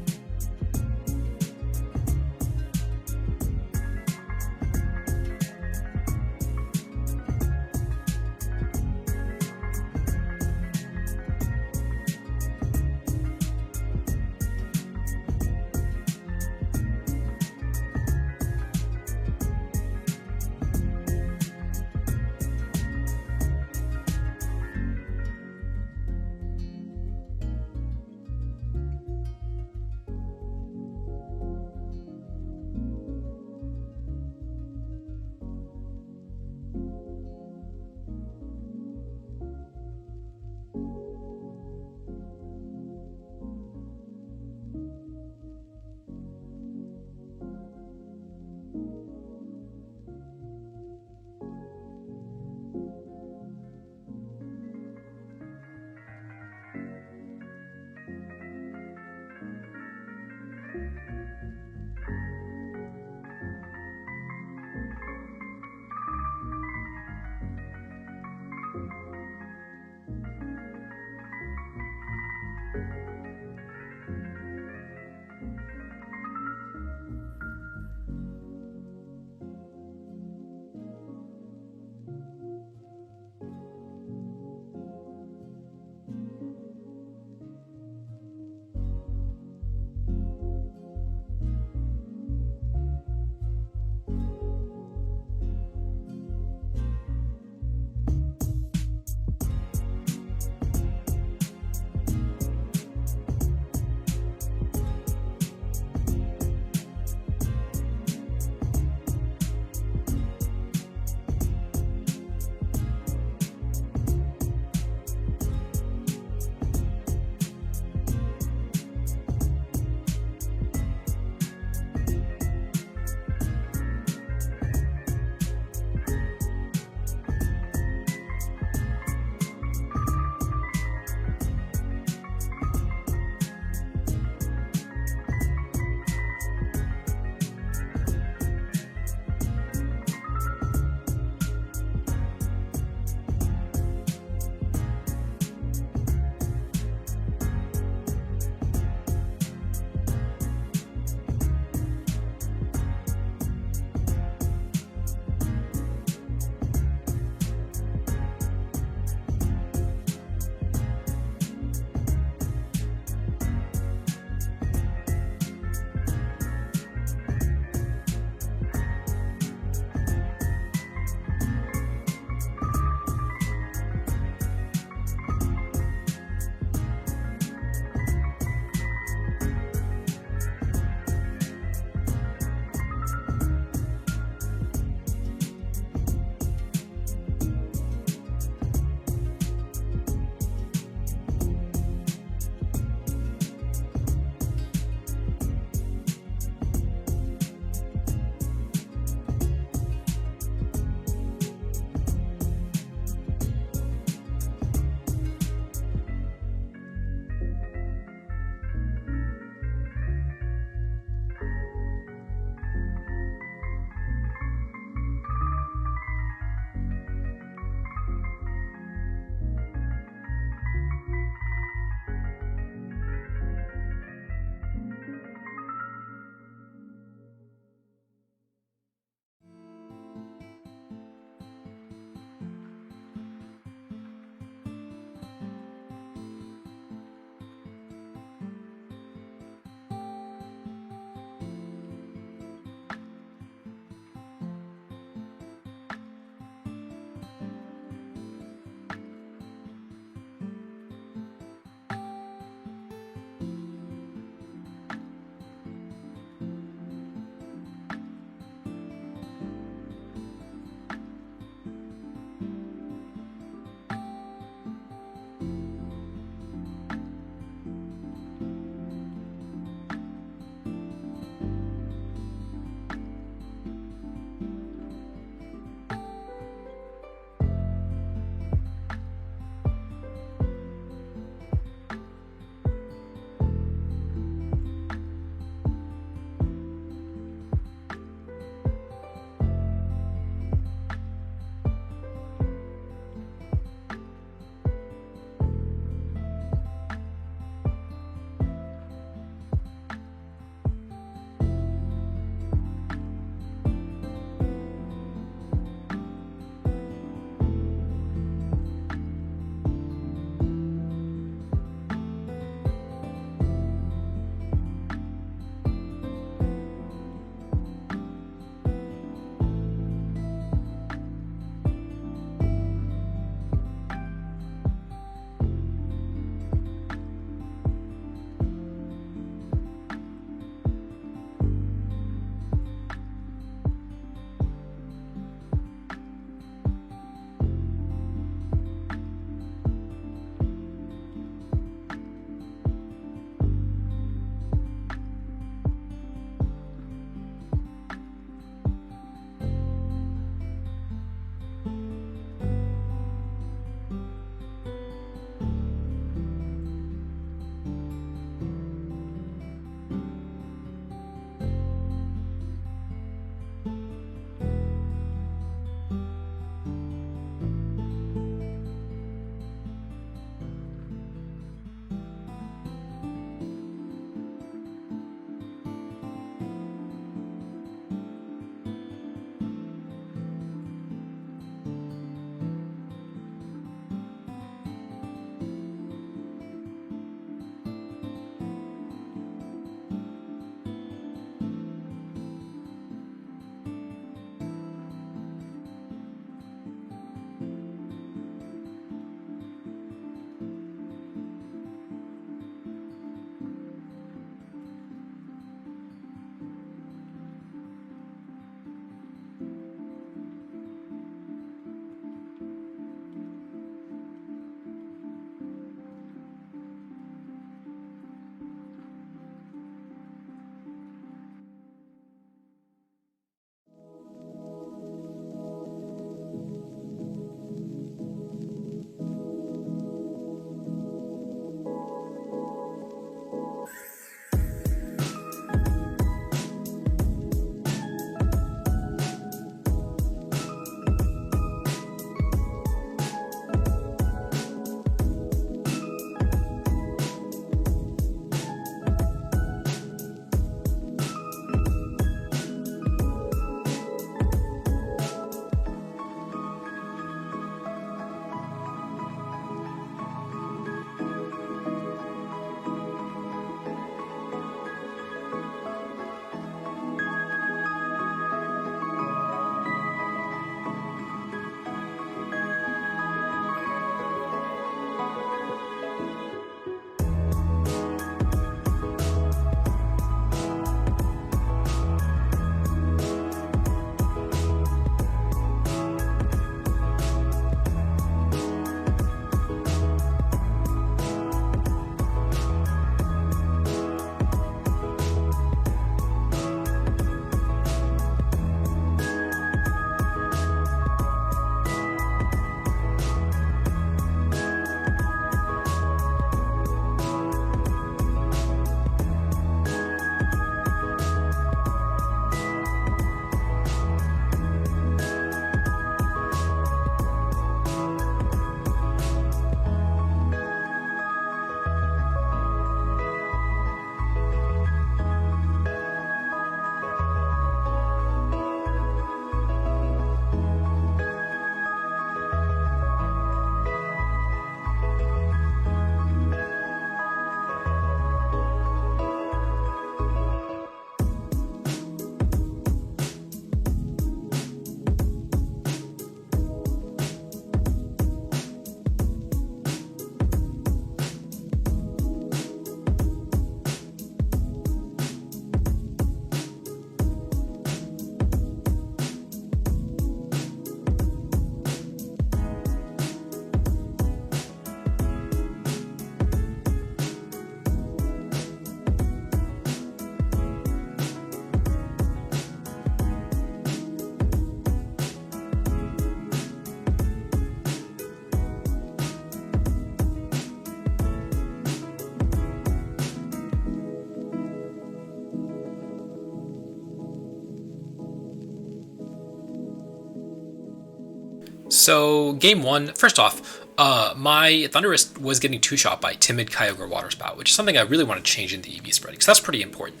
So game 1, first off, my Thunderous was getting 2-shot by Timid, Kyogre, Water Spout, which is something I really want to change in the EV spread, because that's pretty important.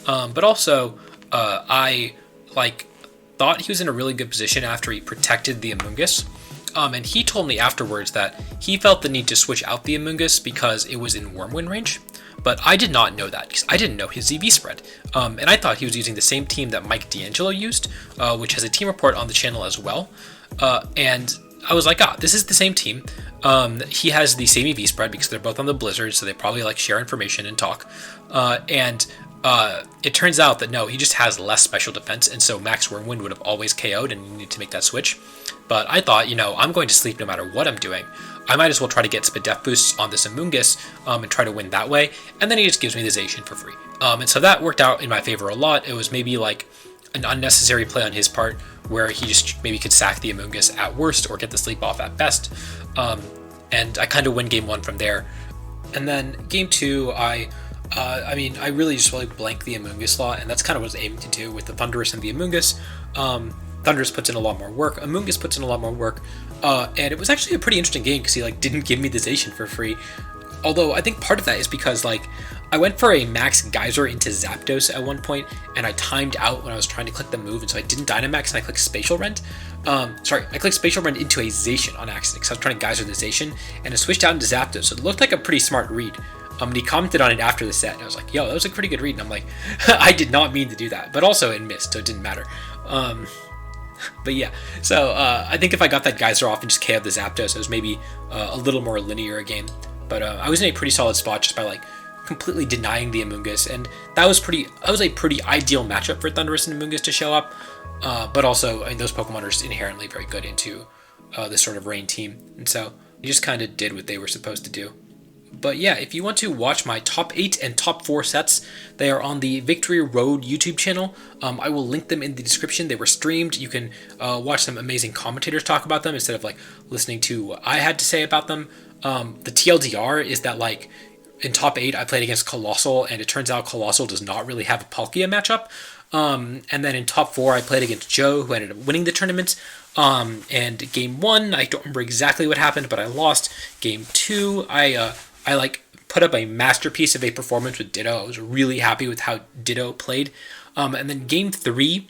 But also, I thought he was in a really good position after he protected the Amoonguss. And he told me afterwards that he felt the need to switch out the Amoonguss because it was in Wormwind range. But I did not know that because I didn't know his EV spread. And I thought he was using the same team that Mike D'Angelo used, which has a team report on the channel as well. And I was like, this is the same team. He has the same EV spread because they're both on the Blizzard, so they probably share information and talk. And it turns out that no, he just has less special defense, and so Max Wormwind would have always KO'd, and you need to make that switch. But I thought, I'm going to sleep no matter what I'm doing. I might as well try to get some death boosts on this Amoonguss and try to win that way, and then he just gives me the Zacian for free. And so that worked out in my favor a lot. It was maybe an unnecessary play on his part, where he just maybe could sack the Amoonguss at worst or get the sleep off at best. And I kind of win game 1 from there. And then game 2, I really just blanked the Amoonguss slot, and that's kind of what I was aiming to do with the Thunderous and the Amoonguss. Thunderous puts in a lot more work, Amoonguss puts in a lot more work, and it was actually a pretty interesting game because he didn't give me the Zacian for free. Although I think part of that is because I went for a max Geyser into Zapdos at one point, and I timed out when I was trying to click the move, and so I didn't Dynamax, and I clicked Spatial Rend. I clicked Spatial Rend into a Zacian on accident because I was trying to Geyser the Zacian, and it switched out into Zapdos, so it looked like a pretty smart read. And he commented on it after the set, and I was like, yo, that was a pretty good read, and I'm like, I did not mean to do that, but also it missed, so it didn't matter. But yeah, so I think if I got that Geyser off and just KO'd the Zapdos, it was maybe a little more linear a game. But I was in a pretty solid spot just by completely denying the Amoonguss, and that was a pretty ideal matchup for Thunderous and Amoonguss to show up. But also, those Pokemon are just inherently very good into this sort of rain team, and so they just kind of did what they were supposed to do. But yeah, if you want to watch my top 8 and top 4 sets, they are on the Victory Road YouTube channel. I will link them in the description. They were streamed. You can watch some amazing commentators talk about them instead of listening to what I had to say about them. The TLDR is that in top 8 I played against Colossal, and it turns out Colossal does not really have a Palkia matchup. And then in top 4 I played against Joe, who ended up winning the tournament. And game 1, I don't remember exactly what happened, but I lost. Game 2, I put up a masterpiece of a performance with Ditto. I was really happy with how Ditto played. And then game 3,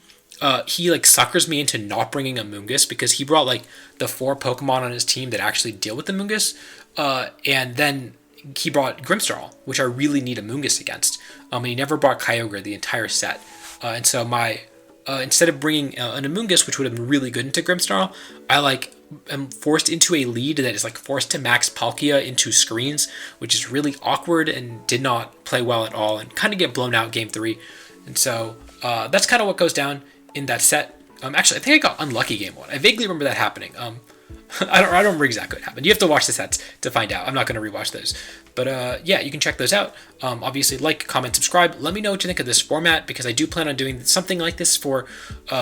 he suckers me into not bringing Amoonguss because he brought the 4 Pokemon on his team that actually deal with Amoonguss. And then he brought Grimmsnarl, which I really need Amoonguss against. And he never brought Kyogre the entire set. And so instead of bringing an Amoonguss, which would have been really good into Grimmsnarl, I am forced into a lead that is forced to max Palkia into screens, which is really awkward and did not play well at all, and kind of get blown out game 3. And so that's kind of what goes down in that set. Actually, I think I got unlucky game 1. I vaguely remember that happening. I don't remember exactly what happened. You have to watch the sets to find out. I'm not going to rewatch those. But yeah, you can check those out. Obviously, comment, subscribe. Let me know what you think of this format, because I do plan on doing something like this for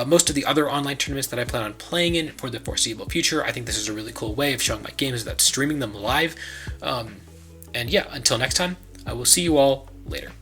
most of the other online tournaments that I plan on playing in for the foreseeable future. I think this is a really cool way of showing my games without streaming them live. And yeah, until next time, I will see you all later.